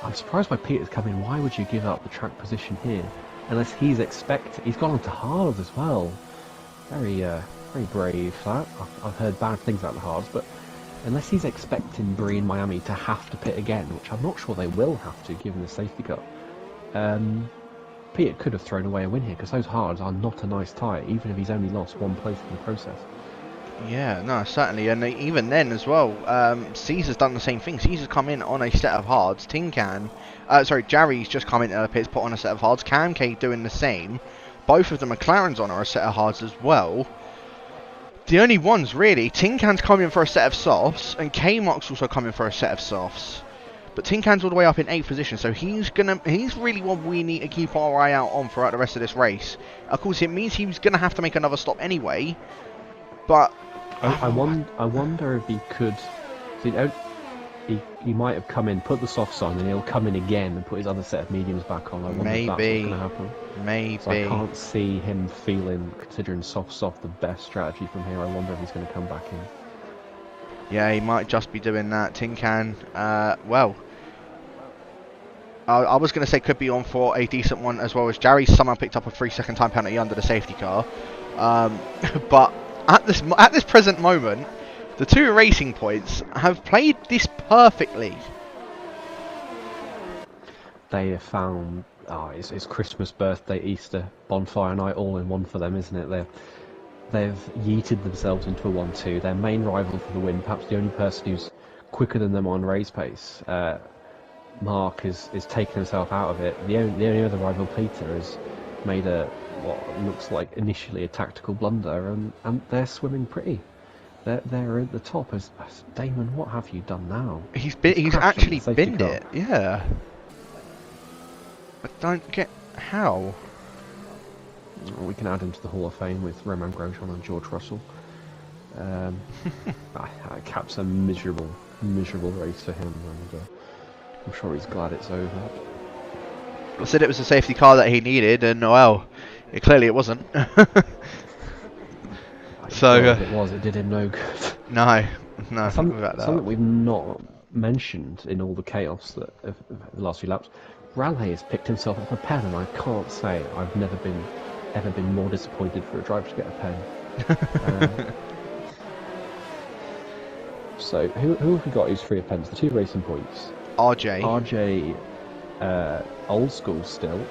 I'm surprised by Peter's coming. Why would you give up the track position here? Unless he's he's gone on to hards as well. Very brave, that. I've heard bad things about the hards, but unless he's expecting Bree and Miami to have to pit again, which I'm not sure they will have to, given the safety car, Peter could have thrown away a win here, because those hards are not a nice tyre, even if he's only lost one place in the process.
Yeah, no, certainly, and even then as well, Caesar's done the same thing. Caesar's come in on a set of hards. Jerry's just come into the pits, put on a set of hards. Cam K doing the same. Both of the McLarens on are a set of hards as well. The only ones really, Tin Can's coming for a set of softs, and K-Mark's also coming for a set of softs. But Tin Can's all the way up in 8th position, so he's really what we need to keep our eye out on throughout the rest of this race. Of course, it means he's gonna have to make another stop anyway. But
I wonder if he could. So he might have come in, put the softs on, and he'll come in again and put his other set of mediums back on. I wonder if that's what's going to happen.
Maybe.
So I can't see him considering soft the best strategy from here. I wonder if he's going to come back in.
Yeah, he might just be doing that. Tin Can, well, I was going to say could be on for a decent one, as well as Jerry somehow picked up a 3-second time penalty under the safety car. But at this present moment, the two Racing Points have played this perfectly.
They have found, it's Christmas, birthday, Easter, bonfire night all in one for them, isn't it? They've yeeted themselves into a 1-2. Their main rival for the win, perhaps the only person who's quicker than them on race pace, Mark is taking himself out of it. The only other rival, Peter, has made what looks like initially a tactical blunder, and they're swimming pretty. They're at the top. As Damon, what have you done now?
He's actually binned it. Yeah. I don't get how.
We can add him to the Hall of Fame with Romain Grosjean and George Russell. Caps a miserable race for him, and I'm sure he's glad it's over.
I said it was a safety car that he needed, and well, clearly it wasn't. So
it did him no good.
No,
something we've not mentioned in all the chaos that of the last few laps. Raleigh has picked himself up a pen, and I can't say I've ever been more disappointed for a driver to get a pen. So who have we got who's free of pens? The two Racing Points. RJ, old school still.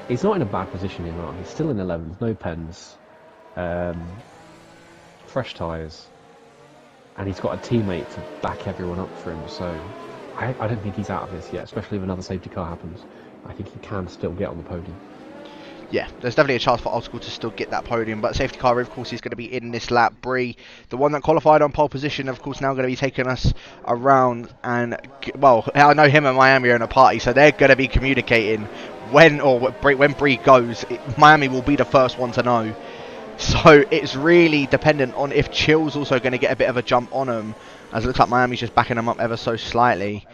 He's not in a bad position here now. He's still in 11th, no pens. Fresh tyres, and he's got a teammate to back everyone up for him, so I don't think he's out of this yet, especially if another safety car happens. I think he can still get on the podium.
Yeah, there's definitely a chance for Old School to still get that podium, but safety car, of course, is going to be in this lap. Bree, the one that qualified on pole position, of course, now going to be taking us around. And, well, I know him and Miami are in a party, so they're going to be communicating when Bree goes. Miami will be the first one to know. So it's really dependent on if Chill's also going to get a bit of a jump on him, as it looks like Miami's just backing him up ever so slightly,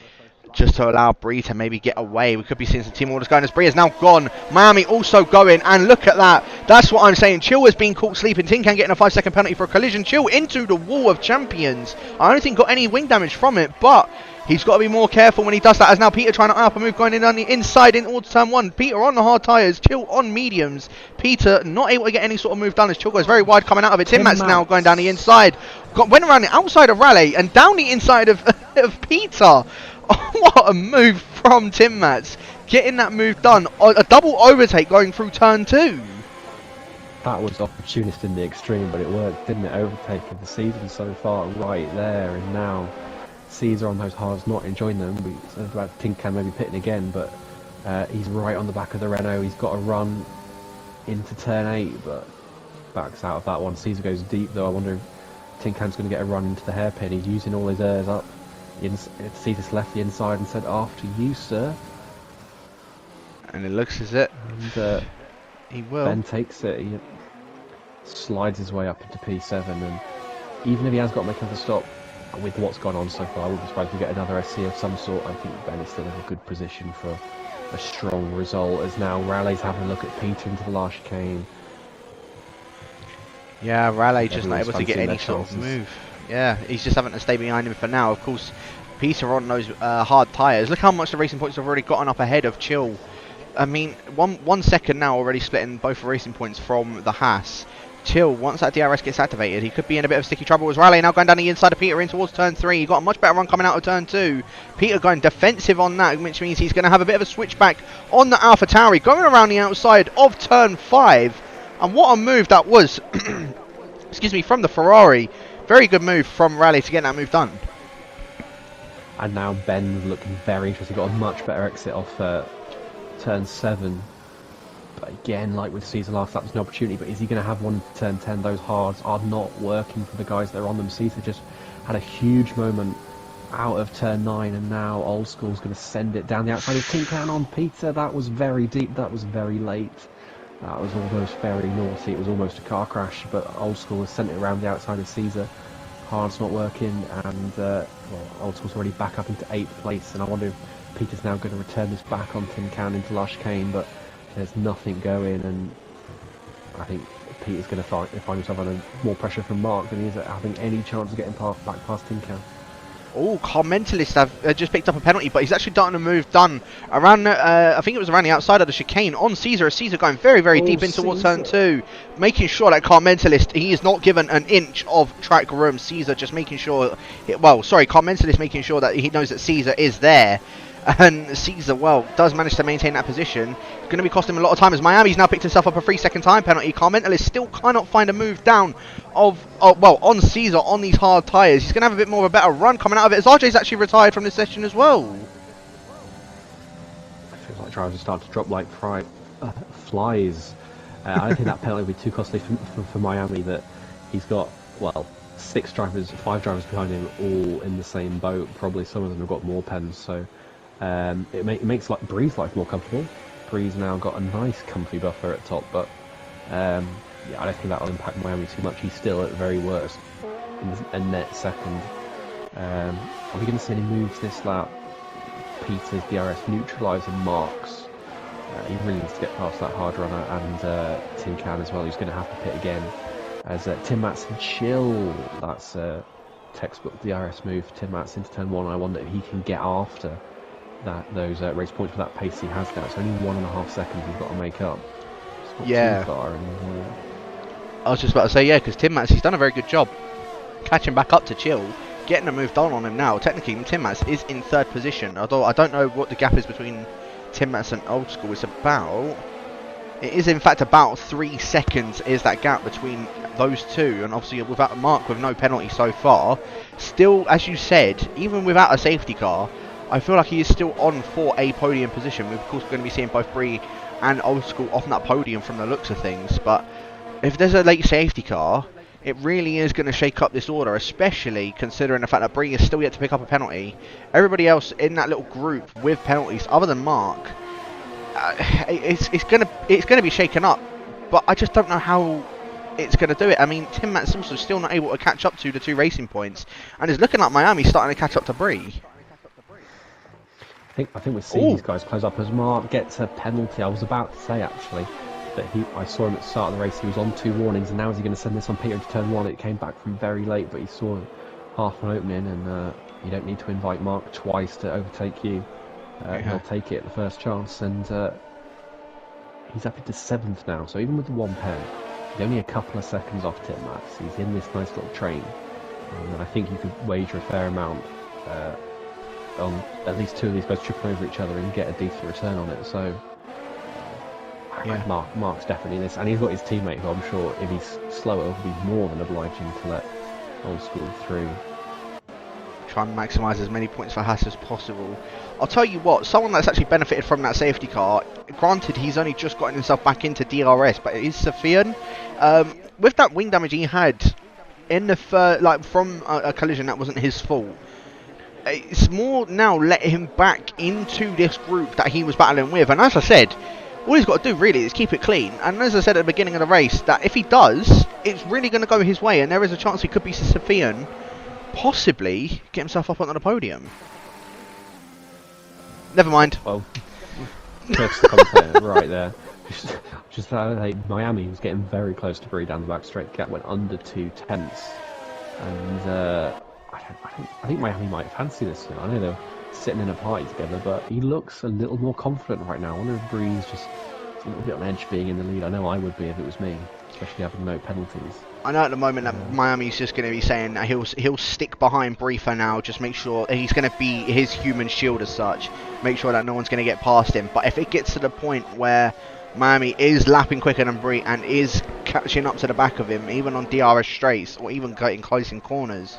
just to allow Bree to maybe get away. We could be seeing some team orders going as Bree is now gone. Miami also going, and look at that. That's what I'm saying. Chill has been caught sleeping. Tin Can getting a 5-second penalty for a collision. Chill into the wall of champions. I don't think got any wing damage from it, but he's got to be more careful when he does that, as now Peter trying to up a move going in on the inside in towards turn 1. Peter on the hard tyres, Chill on mediums. Peter not able to get any sort of move done as Chill goes very wide coming out of it. Tim Mats now going down the inside. Went around the outside of Raleigh and down the inside of Peter. Oh, what a move from Tim Mats. Getting that move done. A double overtake going through turn 2.
That was opportunist in the extreme, but it worked, didn't it? Overtake of the season so far, right there, and now Caesar on those hards, not enjoying them. We said about Tin Can maybe pitting again, but he's right on the back of the Renault. He's got a run into turn 8, but backs out of that one. Caesar goes deep, though. I wonder if Tin Can's going to get a run into the hairpin. He's using all his airs up. Caesar's left the inside and said, "After you, sir."
And it looks as it.
And
he will.
Ben takes it. He slides his way up into P7, and even if he has got to make another stop, with what's gone on so far, I wouldn't be surprised if we get another SC of some sort. I think Ben is still in a good position for a strong result, as now Raleigh's having a look at Peter into the last chicane.
Yeah, Raleigh just not
Everyone's
able to get
fancying
any
their
sort of
chances.
move. Yeah, he's just having to stay behind him for now. Of course, Peter on those hard tyres. Look how much the racing points have already gotten up ahead of Chill. I mean, one second now already splitting both racing points from the Haas. Chill, once that DRS gets activated, he could be in a bit of sticky trouble. As Raleigh now going down the inside of Peter in towards turn 3. He got a much better run coming out of turn 2. Peter going defensive on that, which means he's going to have a bit of a switchback on the Alpha Tauri, going around the outside of turn 5. And what a move that was, excuse me, from the Ferrari. Very good move from Raleigh to get that move done.
And now Ben's looking very interesting. Got a much better exit off turn 7. But again, like with Caesar last lap, there's no opportunity. But is he going to have one for turn 10? Those hards are not working for the guys that are on them. Caesar just had a huge moment out of turn 9, and now Old School's going to send it down the outside of Tin Can on Peter. That was very deep. That was very late. That was almost very naughty. It was almost a car crash. But Old School has sent it around the outside of Caesar. Hard's not working, and well, Old School's already back up into 8th place. And I wonder if Peter's now going to return this back on Tin Can into last chicane, but there's nothing going, and I think Peter's going to find himself under more pressure from Mark than he is having any chance of getting back past Tin Can.
Oh, Car Mentalist have just picked up a penalty, but he's actually gotten a move done around, I think it was around the outside of the chicane on Caesar. Caesar going very, very deep in towards turn 2, making sure that Car Mentalist, he is not given an inch of track room. Caesar just making sure, Car Mentalist making sure that he knows that Caesar is there. And Caesar, well, does manage to maintain that position. It's going to be costing him a lot of time, as Miami's now picked himself up a 3-second time penalty. Car Mentalist still cannot find a move down on Caesar on these hard tyres. He's going to have a bit more of a better run coming out of it, as RJ's actually retired from this session as well.
It feels like drivers are starting to drop like flies. I don't think that penalty will be too costly for Miami, that he's got, well, 5 drivers behind him, all in the same boat. Probably some of them have got more pens, so it makes Bree's life more comfortable. Bree's now got a nice comfy buffer at top, but yeah, I don't think that will impact Miami too much. He's still at the very worst in a net second. Are we going to see any moves this lap? Peter's DRS neutralising Marks. He really needs to get past that hard runner, and Tin Can as well. He's going to have to pit again, as Tim Mats and Chill. That's a textbook DRS move for Tim Mats into turn 1. I wonder if he can get after those race points with that pace he has now. It's only 1.5 seconds he's got to make up. It's not too far, and,
I was just about to say, yeah, because Tim Mats, he's done a very good job catching back up to Chill, getting a move done on him now. Technically, Tim Mats is in 3rd position, although I don't know what the gap is between Tim Mats and Old School. It is in fact about 3 seconds is that gap between those two, and obviously without Mark with no penalty so far. Still, as you said, even without a safety car, I feel like he is still on for a podium position. We're of course going to be seeing both Bree and Old School off that podium from the looks of things, but if there's a late safety car, it really is going to shake up this order, especially considering the fact that Bree is still yet to pick up a penalty. Everybody else in that little group with penalties, other than Mark, it's going to be shaken up. But I just don't know how it's going to do it. I mean, Tim Matt Simpson's still not able to catch up to the 2 racing points, and it's looking like Miami's starting to catch up to Bree.
I think we're seeing these guys close up as Mark gets a penalty. I was about to say actually that I saw him at the start of the race. He was on 2 warnings, and now is he going to send this on Peter into turn 1? It came back from very late, but he saw half an opening, and you don't need to invite Mark twice to overtake you. He'll take it at the first chance, and he's up into 7th now. So even with the 1 pen, he's only a couple of seconds off Tim Max. He's in this nice little train, and I think you could wager a fair amount on at least 2 of these guys tripping over each other and get a decent return on it. So Mark's definitely in this, and he's got his teammate who I'm sure if he's slower will be more than obliging to let Old School through.
Try and maximise as many points for Haas as possible. I'll tell you what, someone that's actually benefited from that safety car, granted he's only just gotten himself back into DRS, but it is Safian. With that wing damage he had in the from a collision that wasn't his fault, it's more now let him back into this group that he was battling with. And as I said, all he's got to do really is keep it clean. And as I said at the beginning of the race, that if he does, it's really going to go his way, and there is a chance he could be Safian, possibly get himself up onto the podium. Never mind.
Well, that's the commentator right there. Just Miami was getting very close to Bree down the back straight. The gap went under 2 tenths, and I think Miami might fancy this. I know they're sitting in a party together, but he looks a little more confident right now. I wonder if Bree's just a little bit on edge being in the lead. I know I would be if it was me, especially having no penalties.
I know at the moment that Miami's just going to be saying that he'll stick behind Bree for now, just make sure he's going to be his human shield as such, make sure that no one's going to get past him. But if it gets to the point where Miami is lapping quicker than Bree and is catching up to the back of him, even on DRS straights or even getting close in corners,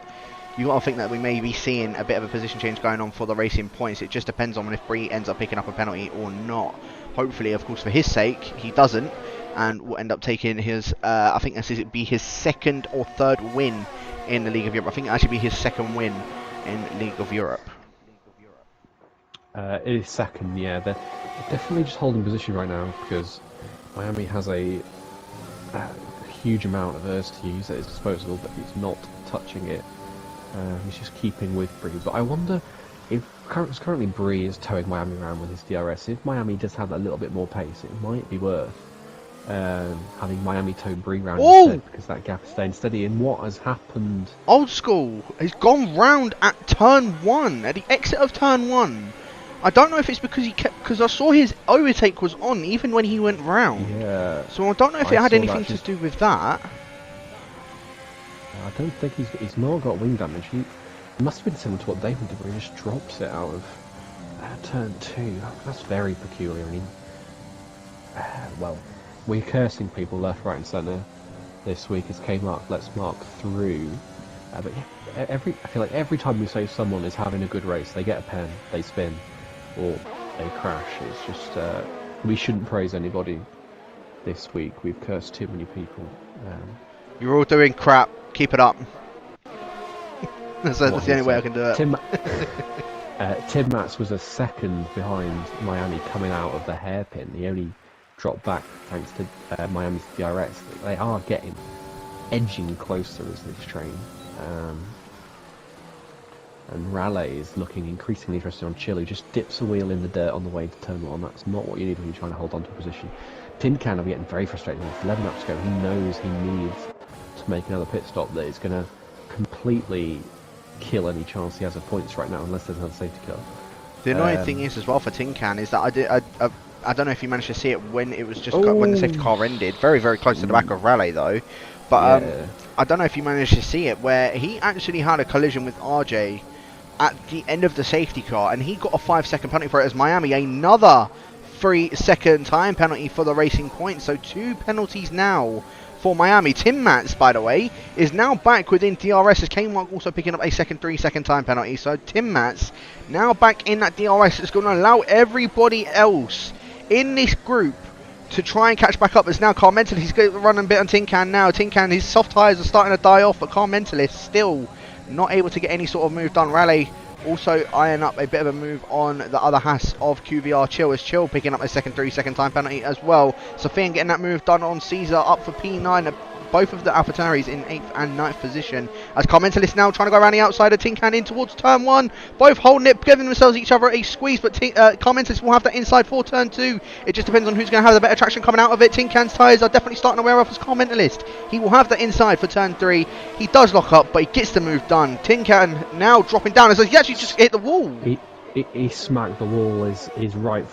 you got to think that we may be seeing a bit of a position change going on for the racing points. It just depends on if Bree ends up picking up a penalty or not. Hopefully, of course, for his sake, he doesn't, and will end up taking his, I think this would be his 2nd or 3rd win in the League of Europe. I think it actually be his 2nd win in League of Europe.
It is 2nd, yeah. They're definitely just holding position right now because Miami has a huge amount of ERS to use at his disposal, but he's not touching it. He's just keeping with Bree. But I wonder if currently Bree is towing Miami around with his DRS. If Miami does have a little bit more pace, it might be worth having Miami tow Bree round instead, because that gap is staying steady. And what has happened?
Old School has gone round at turn 1, at the exit of turn 1. I don't know if it's because I saw his overtake was on even when he went round.
Yeah.
So I don't know if it had anything to do with that.
I don't think he's not got wing damage. He must have been similar to what David did, where he just drops it out of turn 2. That's very peculiar. I mean, well, we're cursing people left, right, and centre this week as K-Mark lets Mark through. But yeah, I feel like every time we say someone is having a good race, they get a pen, they spin, or they crash. It's just we shouldn't praise anybody this week. We've cursed too many people.
You're all doing crap. Keep it up. that's the only way I can do it.
Tim Matz was a 2nd behind Miami coming out of the hairpin. He only dropped back thanks to Miami's DRS. They are edging closer as this train. And Raleigh is looking increasingly interested on Chill, who just dips a wheel in the dirt on the way to turn 1. That's not what you need when you're trying to hold on to a position. Tin Can will be getting very frustrated with 11 laps to go. He knows he needs to make another pit stop that is going to completely kill any chance he has of points right now, unless there's another safety car.
The annoying thing is as well for Tin Can is that I don't know if you managed to see it when it was just when the safety car ended. Very, very close to the back of Raleigh though. But I don't know if you managed to see it where he actually had a collision with RJ at the end of the safety car, and he got a 5-second penalty for it as Miami another 3-second time penalty for the racing point. So 2 penalties now for Miami. Tim Mats, by the way, is now back within DRS as Kmart also picking up a 3-second time penalty. So Tim Mats now back in that DRS. It's going to allow everybody else in this group to try and catch back up. As now Car Mentalist, he's going to run a bit on Tin Can now. Tin Can, his soft tyres are starting to die off, but Car Mentalist still not able to get any sort of move done. Raleigh also eyeing up a bit of a move on the other Haas of QVR. Chill is Chill picking up a 3-second time penalty as well. Sofian getting that move done on Caesar, up for P9. Both of the AlphaTauris in 8th and 9th position. As Car Mentalist now trying to go around the outside of Tin Can in towards turn 1. Both holding it, giving themselves each other a squeeze, but Car Mentalist will have that inside for turn 2. It just depends on who's going to have the better traction coming out of it. Tin Can's tyres are definitely starting to wear off as Car Mentalist. He will have that inside for turn 3. He does lock up, but he gets the move done. Tin Can now dropping down as he actually just hit the wall.
He smacked the wall. His right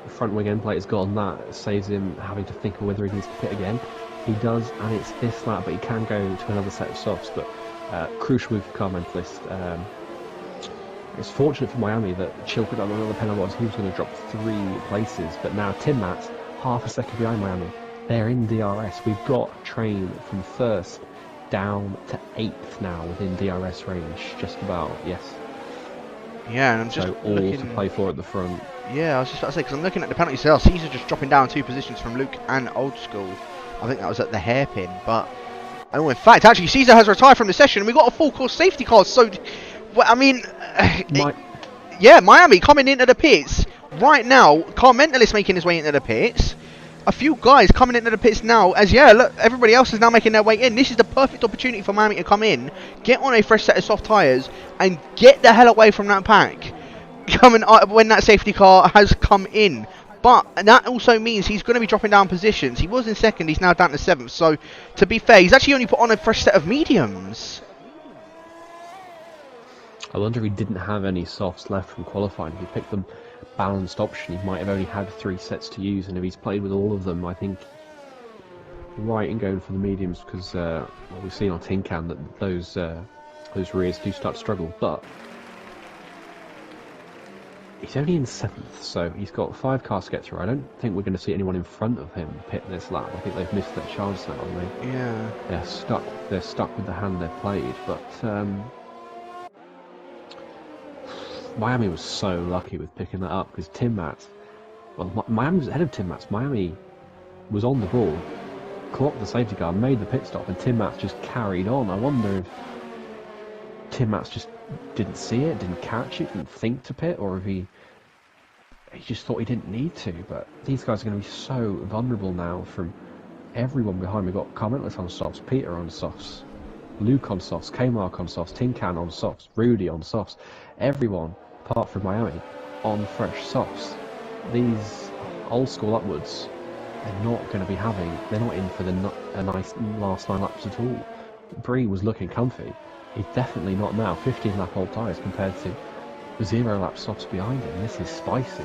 front wing end plate has gone. That saves him having to think of whether he needs to pit again. He does, and it's this lap, but he can go to another set of softs. But crucial move for Car Mentalist. It's fortunate for Miami that Chill could have another penalty. He was going to drop 3 places, but now Tim Mats half a second behind Miami. They're in DRS. We've got train from 1st down to 8th now within DRS range, just about. Yes.
Yeah, and I'm just
all
looking
to play for at the front.
Yeah, I was just about to say, because I'm looking at the penalty sales. Caesar just dropping down 2 positions from Luke and Old School. I think that was at the hairpin, but oh, in fact, actually, Caesar has retired from the session, and we got a full course safety car. So, well, I mean, yeah, Miami coming into the pits right now. Car Mentalist making his way into the pits. A few guys coming into the pits now. As look, everybody else is now making their way in. This is the perfect opportunity for Miami to come in, get on a fresh set of soft tyres, and get the hell away from that pack. Coming when that safety car has come in. But that also means he's going to be dropping down positions. He was in 2nd, he's now down to 7th. So, to be fair, he's actually only put on a fresh set of mediums.
I wonder if he didn't have any softs left from qualifying. If he picked the balanced option, he might have only had 3 sets to use. And if he's played with all of them, I think right in going for the mediums, because we've seen on Tin Can that those rears do start to struggle. But he's only in 7th, so he's got 5 cars to get through. I don't think we're going to see anyone in front of him pit this lap. I think they've missed their chance now, haven't they?
Yeah.
They're stuck with the hand they've played. But Miami was so lucky with picking that up, because Tim Mats, well, Miami was ahead of Tim Mats. Miami was on the ball, clocked the safety car, made the pit stop, and Tim Mats just carried on. I wonder if Tim Mats just didn't see it, didn't catch it, didn't think to pit, or if he just thought he didn't need to. But these guys are going to be so vulnerable now from everyone behind. We've got Car Mentalist on softs, Peter on softs, Luke on softs, Kmark on softs, Tin Can on softs, Rudy on softs. Everyone, apart from Miami, on fresh softs. These old school upwards, they're not going to be they're not in for a nice last 9 laps at all. Bree was looking comfy. He's definitely not now. 15 lap old tyres compared to 0 lap softs behind him. This is spicy.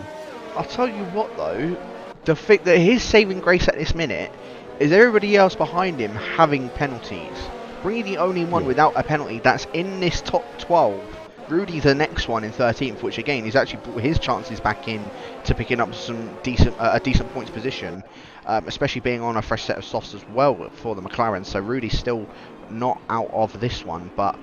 I'll tell you what though, the fact that his saving grace at this minute is everybody else behind him having penalties. Bree the only one without a penalty that's in this top 12. Rudy the next one in 13th, which again is actually brought his chances back in to picking up some a decent points position, especially being on a fresh set of softs as well for the McLaren. So Rudy's still not out of this one, but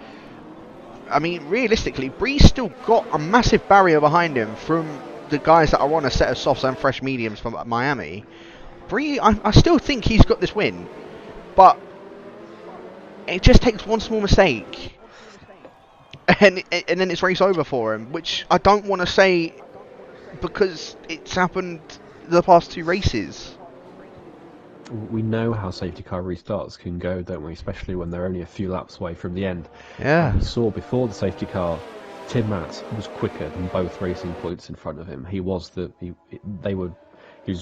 I mean realistically, Bree's still got a massive barrier behind him from the guys that are on a set of softs and fresh mediums from Miami. Bree, I still think he's got this win, but it just takes one small mistake. And then it's race over for him, which I don't want to say because it's happened the past 2 races.
We know how safety car restarts can go, don't we? Especially when they're only a few laps away from the end.
Yeah.
And we saw before the safety car, Tim Mats was quicker than both racing points in front of him. He was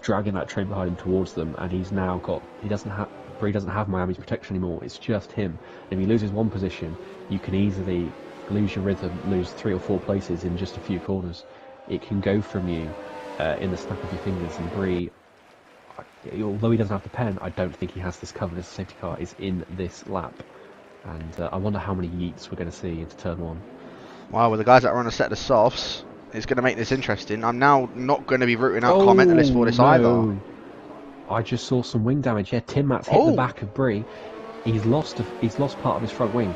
dragging that train behind him towards them, and he's now got. He doesn't have Miami's protection anymore. It's just him. If he loses one position, you can easily lose your rhythm, lose 3 or 4 places in just a few corners. It can go from you in the snap of your fingers. And Bree, although he doesn't have the pen, I don't think he has this covered as the safety car is in this lap. And I wonder how many yeets we're going to see into turn 1.
Wow, with the guys that are on a set of softs, it's going to make this interesting. I'm now not going to be rooting out Car Mentalist for this either.
I just saw some wing damage. Yeah, Tim Mat's hit the back of Bree. He's lost part of his front wing.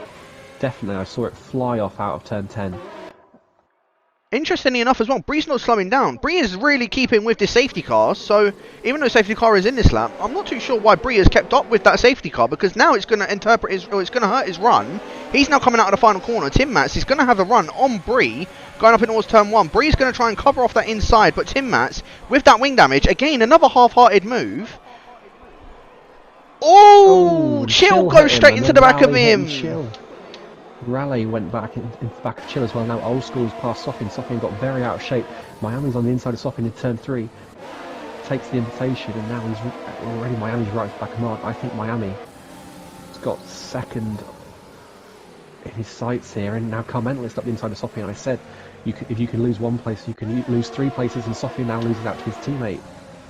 Definitely, I saw it fly off out of turn 10.
Interestingly enough as well, Bree's not slowing down. Bree is really keeping with this safety car, so even though safety car is in this lap, I'm not too sure why Bree has kept up with that safety car, because now it's going to it's going to hurt his run. He's now coming out of the final corner. Tim Mats is going to have a run on Bree, going up in towards turn 1. Bree's going to try and cover off that inside, but Tim Mats, with that wing damage, again, another half-hearted move. Oh, Chill goes straight into the back of him.
Raleigh went back into the back of Chill as well. Now Old School's past Sofian. Sofian got very out of shape. Miami's on the inside of Sofian in turn 3. Takes the invitation, and now he's already Miami's right at the back of Mark. I think Miami has got second in his sights here, and now Carmentalist up the inside of Sofian. I said, if you can lose one place, you can lose 3 places, and Sofian now loses out to his teammate.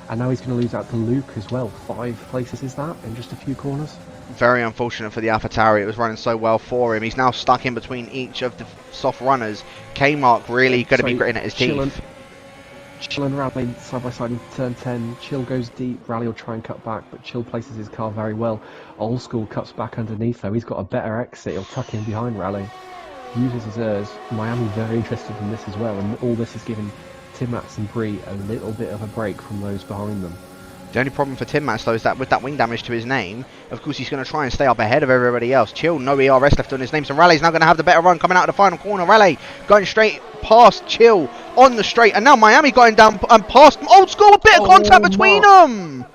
And now he's going to lose out to Luke as well. 5 places is that in just a few corners?
Very unfortunate for the AlphaTauri. It was running so well for him. He's now stuck in between each of the soft runners. K-Mark really going to be gritting at his teeth.
Chill and Raleigh side by side in turn 10. Chill goes deep. Raleigh will try and cut back, but Chill places his car very well. Old School cuts back underneath though. He's got a better exit. He'll tuck in behind Raleigh. Uses his ERS. Miami very interested in this as well, and all this is giving Tim Mats and Bree a little bit of a break from those behind them.
The only problem for Tim Mats though is that with that wing damage to his name, of course he's going to try and stay up ahead of everybody else. Chill, no ERS left on his name, so Raleigh's now going to have the better run coming out of the final corner. Raleigh going straight past Chill on the straight, and now Miami going down and past Old School. A bit of contact between them.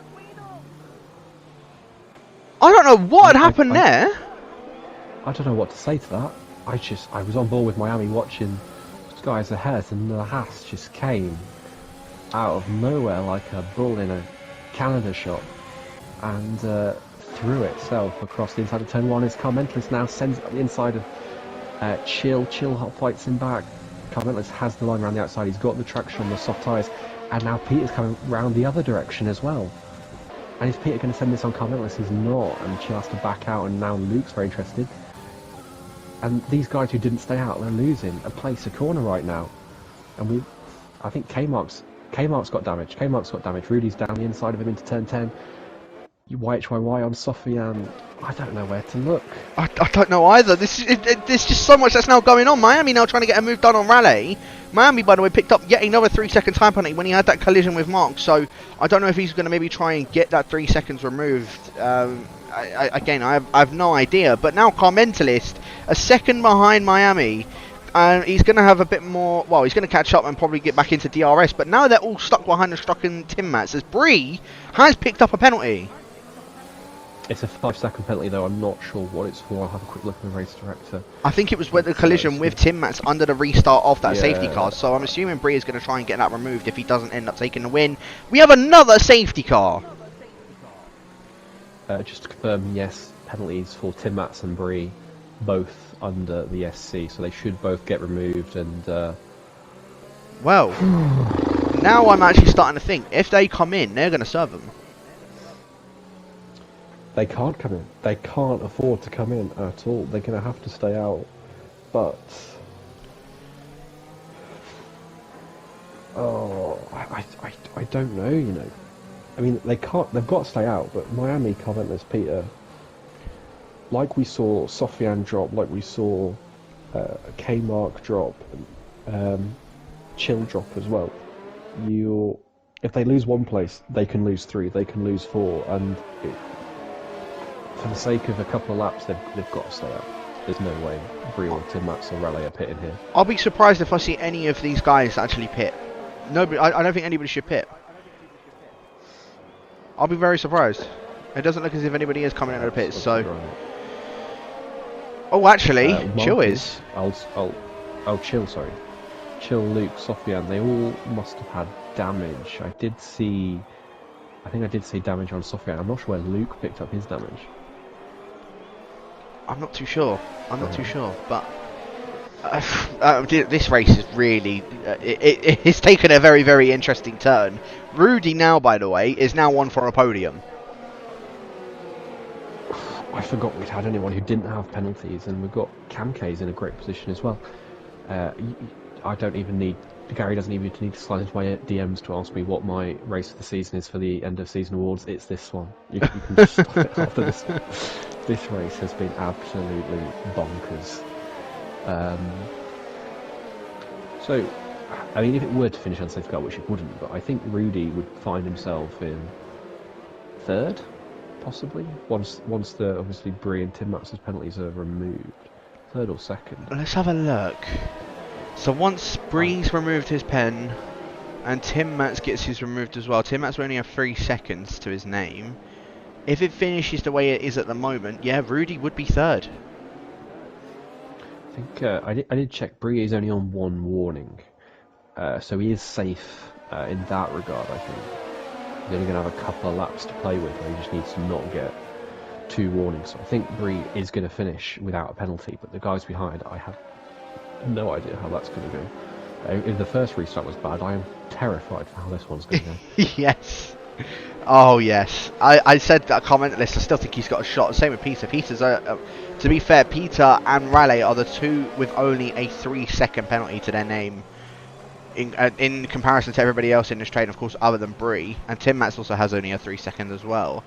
I don't know what had happened there.
I don't know what to say to that. I was on board with Miami watching guys ahead, and the Haas just came out of nowhere like a bull in a Canada shop and threw itself across the inside of turn 1. As Carmentalist now sends it up the inside of Chill. Chill fights him back. Carmentalist has the line around the outside. He's got the traction on the soft tyres, and now Peter's coming round the other direction as well. And is Peter going to send this on Carmentalist? He's not, and Chill has to back out, and now Luke's very interested. And these guys who didn't stay out, they're losing a place, a corner right now. And I think K-Mark's got damage. K-Mark's got damage. Rudy's down the inside of him into turn 10. YHYY on Sofian. I don't know where to look.
I don't know either. There's just so much that's now going on. Miami now trying to get a move done on Raleigh. Miami, by the way, picked up yet another 3-second time penalty when he had that collision with Mark. So I don't know if he's going to maybe try and get that 3 seconds removed. Again, I have no idea. But now Carmentalist, a second behind Miami. And he's going to have a bit more, well, he's going to catch up and probably get back into DRS. But now they're all stuck behind the stricken Tim Mats as Bree has picked up a penalty.
It's a 5-second penalty though, I'm not sure what it's for. I'll have a quick look at the race director.
I think it was with the collision with Tim Mats under the restart of that safety car. So I'm assuming Bree is going to try and get that removed if he doesn't end up taking the win. We have another safety car.
Just to confirm, yes, penalties for Tim Mats and Bree, both under the SC, so they should both get removed. And
well, now I'm actually starting to think if they come in, they're going to serve them.
They can't come in. They can't afford to come in at all. They're going to have to stay out. But I don't know. You know, I mean, they can't. They've got to stay out. But Miami, Carmentalist, Peter, like we saw Sofian drop, like we saw K-Mark drop, Chill drop as well. If they lose one place, they can lose 3. They can lose 4, and for the sake of a couple of laps, they've got to stay out. There's no way Bree or Tim Mats or Raleigh are pitting here.
I'll be surprised if I see any of these guys actually pit. Nobody. I don't think anybody should pit. I'll be very surprised. It doesn't look as if anybody is coming out of the pits. So. Oh, actually, Chill is.
Chill. Sorry, Chill, Luke, Sofian. They all must have had damage. I think I did see damage on Sofian. I'm not sure where Luke picked up his damage.
I'm not too sure. But this race is really it's taken a very, very interesting turn. Rudy now, by the way, is now on for a podium.
I forgot we'd had anyone who didn't have penalties, and we've got Camk's in a great position as well. I don't even need Gary doesn't even need to slide into my DMs to ask me what my race of the season is for the end of season awards. It's this one. You can just stop it after this one. This race has been absolutely bonkers. So, I mean, if it were to finish on safety car, which it wouldn't, but I think Rudy would find himself in third, possibly, once the obviously Brie and Tim Max's penalties are removed. Third or second.
Let's have a look. So once Bree's removed his pen, and Tim Mats gets his removed as well, Tim Mats will only have 3 seconds to his name. If it finishes the way it is at the moment, yeah, Rudy would be third.
I think I did check. Brie is only on 1 warning, so he is safe in that regard. I think he's only going to have a couple of laps to play with. He just needs to not get 2 warnings. So I think Brie is going to finish without a penalty, but the guys behind, I have no idea how that's going to go. If the first restart was bad, I am terrified for how this one's going to go.
Yes. Oh yes. I said that comment list. I still think he's got a shot. Same with Peter. Peter's to be fair, Peter and Raleigh are the 2 with only a 3-second penalty to their name. In comparison to everybody else in this train, of course, other than Brie, and Tim Mats also has only a 3-second as well.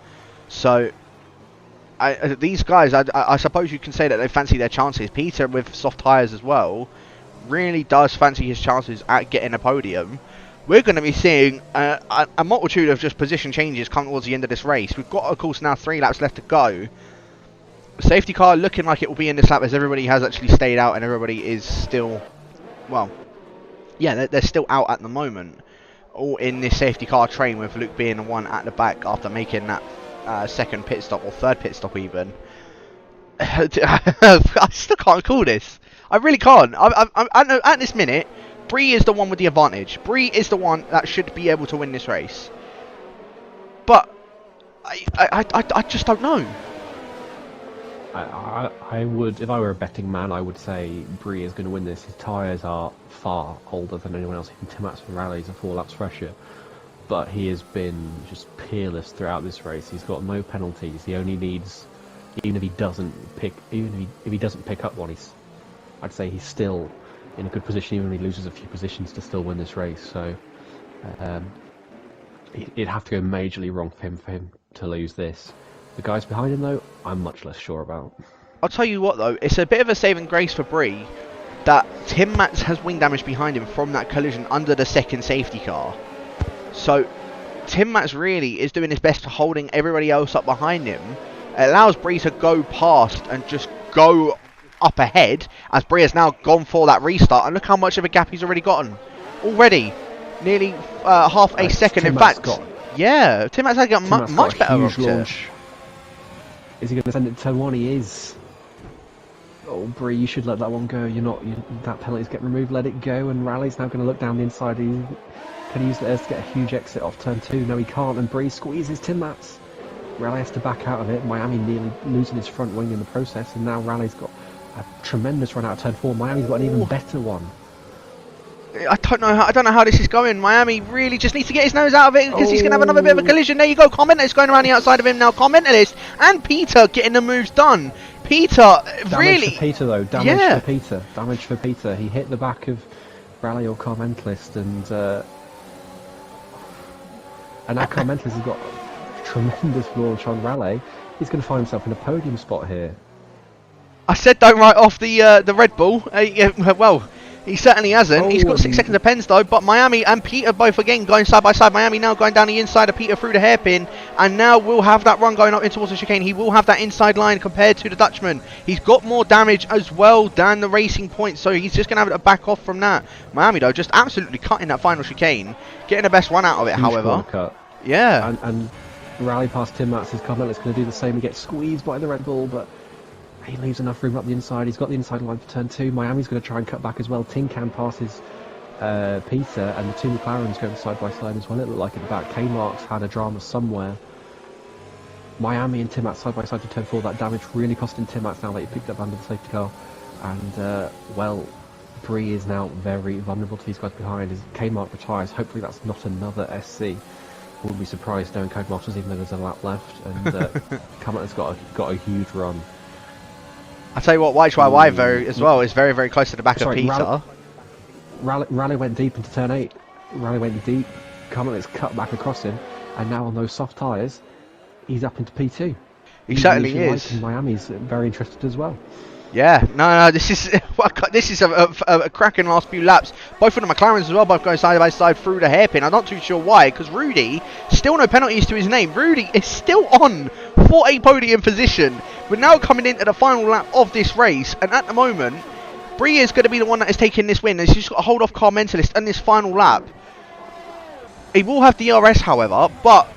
So, these guys, I suppose you can say that they fancy their chances. Peter, with soft tyres as well, really does fancy his chances at getting a podium. We're going to be seeing a multitude of just position changes come towards the end of this race. We've got, of course, now 3 laps left to go. Safety car looking like it will be in this lap as everybody has actually stayed out and everybody is still, well, yeah, they're still out at the moment. All in this safety car train, with Luke being the one at the back after making that second pit stop, or third pit stop even. I still can't call this. I really can't. I know at this minute, Brie is the one with the advantage. Brie is the one that should be able to win this race. But I just don't know.
I would, if I were a betting man, I would say Brie is going to win this. His tyres are far older than anyone else. Even Tim Mats and Rally's are 4 laps fresher. But he has been just peerless throughout this race. He's got no penalties. He only needs, even if he doesn't pick up one, I'd say he's still in a good position, even if he loses a few positions, to still win this race. So it'd have to go majorly wrong for him to lose this. The guys behind him, though, I'm much less sure about.
I'll tell you what, though, it's a bit of a saving grace for Brie that Tim Mats has wing damage behind him from that collision under the second safety car. So Tim Mats really is doing his best for holding everybody else up behind him. It allows Brie to go past and just go up ahead, as Brie has now gone for that restart, and look how much of a gap he's already gotten. Already, nearly half a second. In fact, yeah, Tim Mats has got much better launch.
Is he going to send it to turn 1? He is. Oh, Brie, you should let that one go. That penalty's get removed. Let it go. And Rally's now going to look down the inside. Can he use it to get a huge exit off turn 2? No, he can't. And Brie squeezes Tim Mats. Rally has to back out of it. Miami nearly losing his front wing in the process. And now Rally's got a tremendous run out of turn 4. Miami's got an even better one.
I don't know how this is going. Miami really just needs to get his nose out of it, because he's going to have another bit of a collision. There you go. Commentator's going around the outside of him now. Commentatorist and Peter getting the moves done. Peter really.
Damage for Peter, though. Damage for Peter. Damage for Peter. He hit the back of Rally or Carmentalist, and now Carmentalist has got a tremendous launch on Rally. He's going to find himself in a podium spot here.
I said don't write off the Red Bull. Well, he certainly hasn't. He's got 6 seconds of pens though, but Miami and Peter both again going side by side. Miami now going down the inside of Peter through the hairpin, and now will have that run going up in towards the chicane. He will have that inside line compared to the Dutchman. He's got more damage as well than the Racing Point, so he's just going to have to back off from that. Miami though just absolutely cutting that final chicane, getting the best run out of it.
Huge
however,
cut.
Yeah,
and Rally past Tim Mats. His Carmentalist is going to do the same. He gets squeezed by the Red Bull, but he leaves enough room up the inside. He's got the inside line for turn 2. Miami's going to try and cut back as well. Tin Can passes Peter, and the 2 McLarens going side by side as well. It looked like at the back. K-Mark's had a drama somewhere. Miami and Tim Mats side by side to turn 4. That damage really costing Tim Mats now that he picked up under the safety car. And, well, Brie is now very vulnerable to these guys behind. As K-Mark retires, hopefully that's not another SC. Wouldn't be surprised knowing Codemasters, even though there's a lap left. And Carmentalist's got a huge run.
I tell you what, YYY as well is very, very close to the back of Peter.
Raleigh went deep into turn 8. Raleigh went deep. Cummins cut back across him, and now on those soft tyres, he's up into P2.
He certainly
Usually
is.
and Miami's very interested as well.
Yeah, no, this is a cracking last few laps. Both of the McLarens as well, both going side by side through the hairpin. I'm not too sure why, because Rudy, still no penalties to his name. Rudy is still on for a podium position. We're now coming into the final lap of this race, and at the moment, Bree is going to be the one that is taking this win. He's just got to hold off Car Mentalist in this final lap. He will have DRS, however, but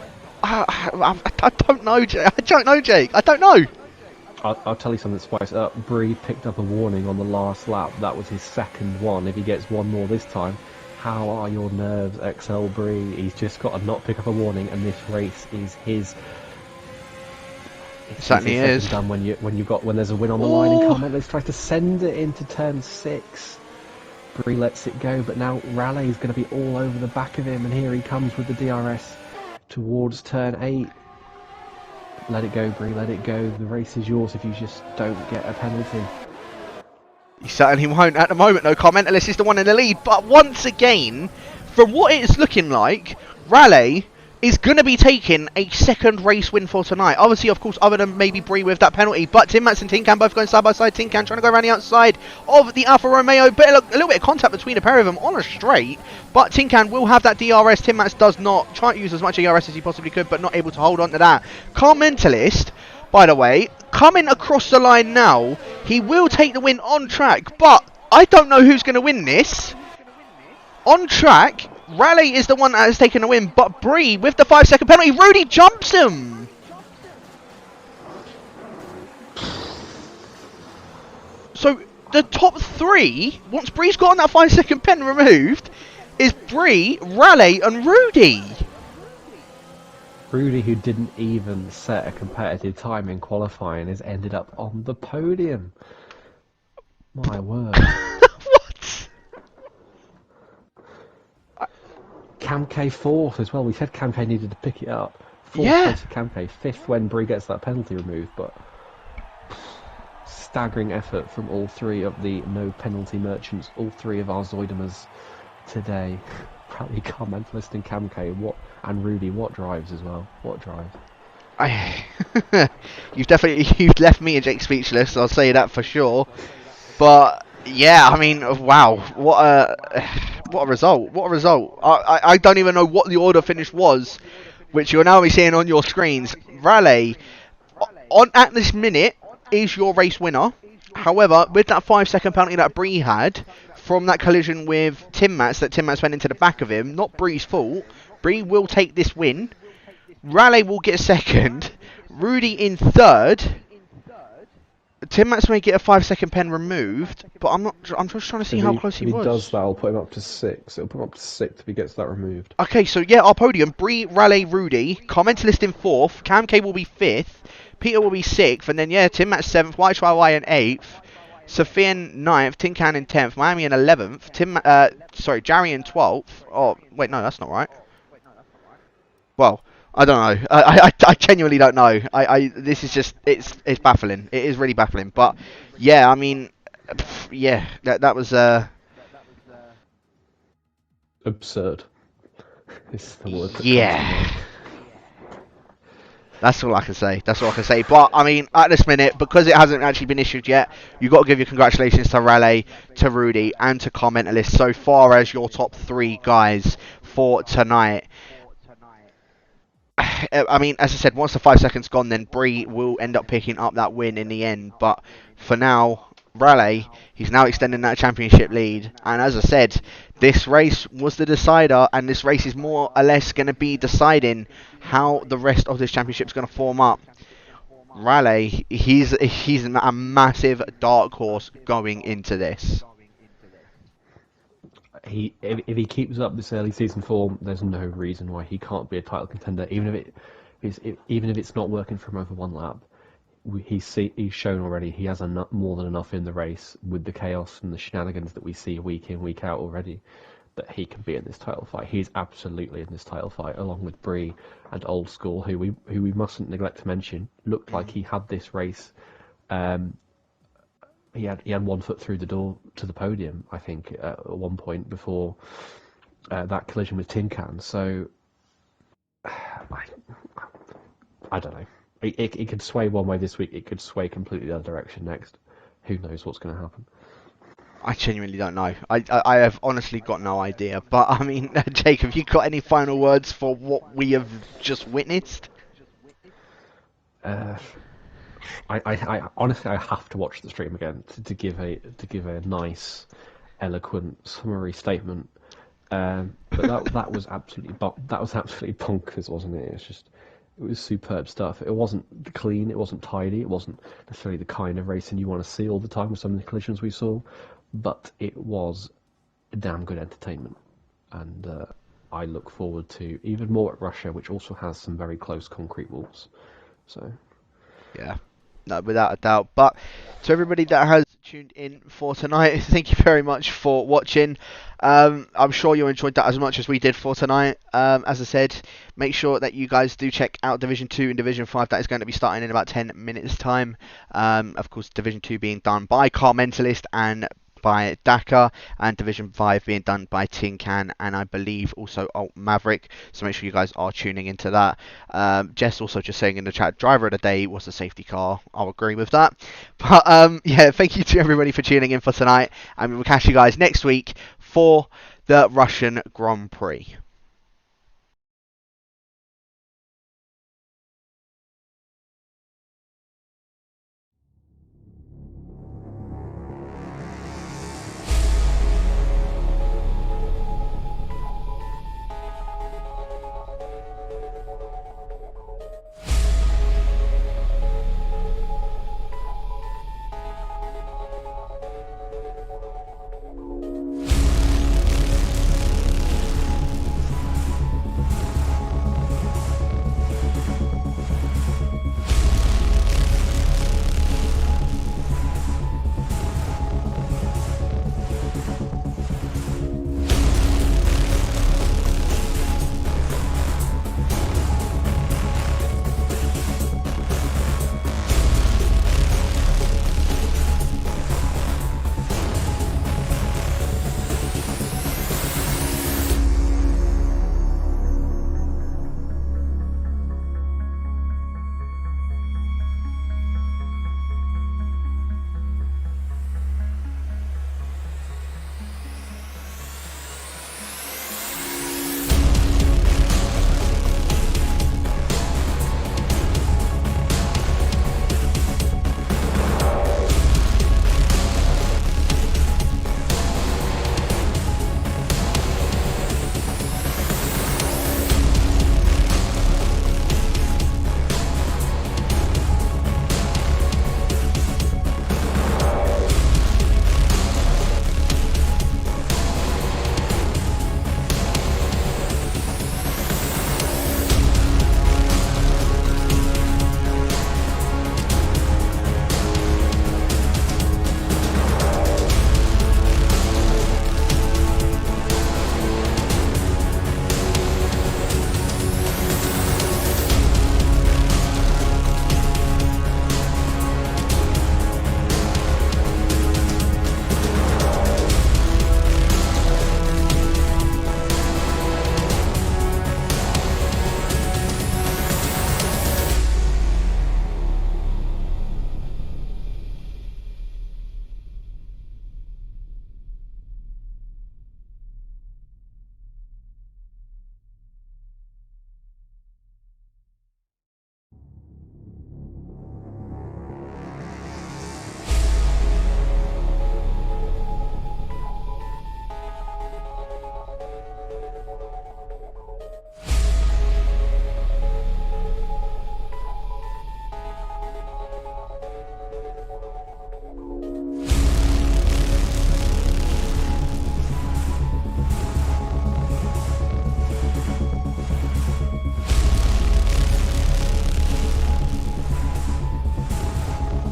I don't know, Jake. I don't know.
I'll tell you something, Spice. Bree picked up a warning on the last lap. That was his second one. If he gets one more this time, how are your nerves, XL Bree? He's just got to not pick up a warning, and this race is his.
It certainly is.
Done when there's a win on the line, and Carmentos tries to send it into turn 6. Bree lets it go, but now Raleigh is going to be all over the back of him, and here he comes with the DRS towards turn 8. Let it go, Bree, let it go. The race is yours if you just don't get a penalty.
He certainly won't at the moment, though. Car Mentalist is the one in the lead. But once again, from what it's looking like, Raleigh is going to be taking a second race win for tonight. Obviously, of course, other than maybe Bree with that penalty. But Tim Mats and Tin Can both going side by side. Tin Can trying to go around the outside of the Alfa Romeo. But a little bit of contact between the pair of them on a straight. But Tin Can will have that DRS. Tim Mats does not. Try to use as much DRS as he possibly could, but not able to hold on to that. Car Mentalist, by the way, coming across the line now. He will take the win on track. But I don't know who's going to win this. On track, Raleigh is the one that has taken the win, but Bree with the 5-second penalty, Rudy jumps him! So, the top 3, once Bree's gotten that 5-second pen removed, is Bree, Raleigh and Rudy.
Rudy, who didn't even set a competitive time in qualifying, has ended up on the podium. My word.
What?
Camke 4th as well. We said Camke needed to pick it up. 4th
Yeah.
place of Camke, 5th when Bree gets that penalty removed, but staggering effort from all 3 of the no penalty merchants, all 3 of our Zoidemers today. Probably Car Mentalist and Camke, and Rudy, what drives as well? What drives?
You've left me and Jake speechless, I'll say that for sure. But yeah, I mean, wow, what a result! What a result! I don't even know what the order finish was, which you'll now be seeing on your screens. Raleigh, at this minute, is your race winner. However, with that 5-second penalty that Bree had from that collision with Tim Mats, that Tim Mats went into the back of him, not Bree's fault. Bree will take this win. Raleigh will get second. Rudy in third. Tim Mats may get a 5-second pen removed, but I'm just trying to see how close he was.
If he does that, I'll put him up to 6. It'll put him up to 6 if he gets that removed.
Okay, so yeah, our podium: Bree, Raleigh, Rudy. Car Mentalist in 4th. Cam K will be 5th. Peter will be 6th, and then yeah, Tim Mats 7th. White YY in 8th. Sophian 9th. Tin Can in 10th. Miami in 11th. Jarry in 12th. Oh wait, no, that's not right. Well, I don't know. I genuinely don't know. This is just it's baffling. It is really baffling. But yeah, I mean, yeah, that was
absurd. It's the word.
Yeah. That's all I can say. That's all I can say. But I mean, at this minute, because it hasn't actually been issued yet, you've got to give your congratulations to Raleigh, to Rudy, and to Car Mentalist so far as your top 3 guys for tonight. I mean, as I said, once the 5 seconds gone, then Bree will end up picking up that win in the end. But for now, Raleigh, he's now extending that championship lead. And as I said, this race was the decider, and this race is more or less going to be deciding how the rest of this championship is going to form up. Raleigh, he's a massive dark horse going into this.
If he keeps up this early season form, there's no reason why he can't be a title contender. Even if it's not working for him over one lap, he's shown already he has more than enough in the race with the chaos and the shenanigans that we see week in, week out already, that he can be in this title fight. He's absolutely in this title fight, along with Bree and Old School, who we mustn't neglect to mention. Looked like he had this race he had 1 foot through the door to the podium, I think, at one point before that collision with Tin Can. So I, I don't know. It could sway one way this week. It could sway completely the other direction next. Who knows what's going to happen?
I genuinely don't know. I have honestly got no idea. But I mean, Jake, have you got any final words for what we have just witnessed?
I honestly I have to watch the stream again to give a nice, eloquent summary statement. But that was absolutely bonkers, wasn't it? It was superb stuff. It wasn't clean, it wasn't tidy, it wasn't necessarily the kind of racing you want to see all the time with some of the collisions we saw, but it was damn good entertainment. And I look forward to even more at Russia, which also has some very close concrete walls. So.
Yeah, no, without a doubt. But to everybody that has tuned in for tonight, thank you very much for watching. I'm sure you enjoyed that as much as we did for tonight. As I said, make sure that you guys do check out Division 2 and Division 5. That is going to be starting in about 10 minutes time. Of course, Division 2 being done by Car Mentalist and by Dakar, and Division 5 being done by Tin Can and I believe also Alt Maverick, so make sure you guys are tuning into that. Jess also just saying in the chat, driver of the day was the safety car. I'll agree with that. But yeah, thank you to everybody for tuning in for tonight, and we'll catch you guys next week for the Russian Grand Prix.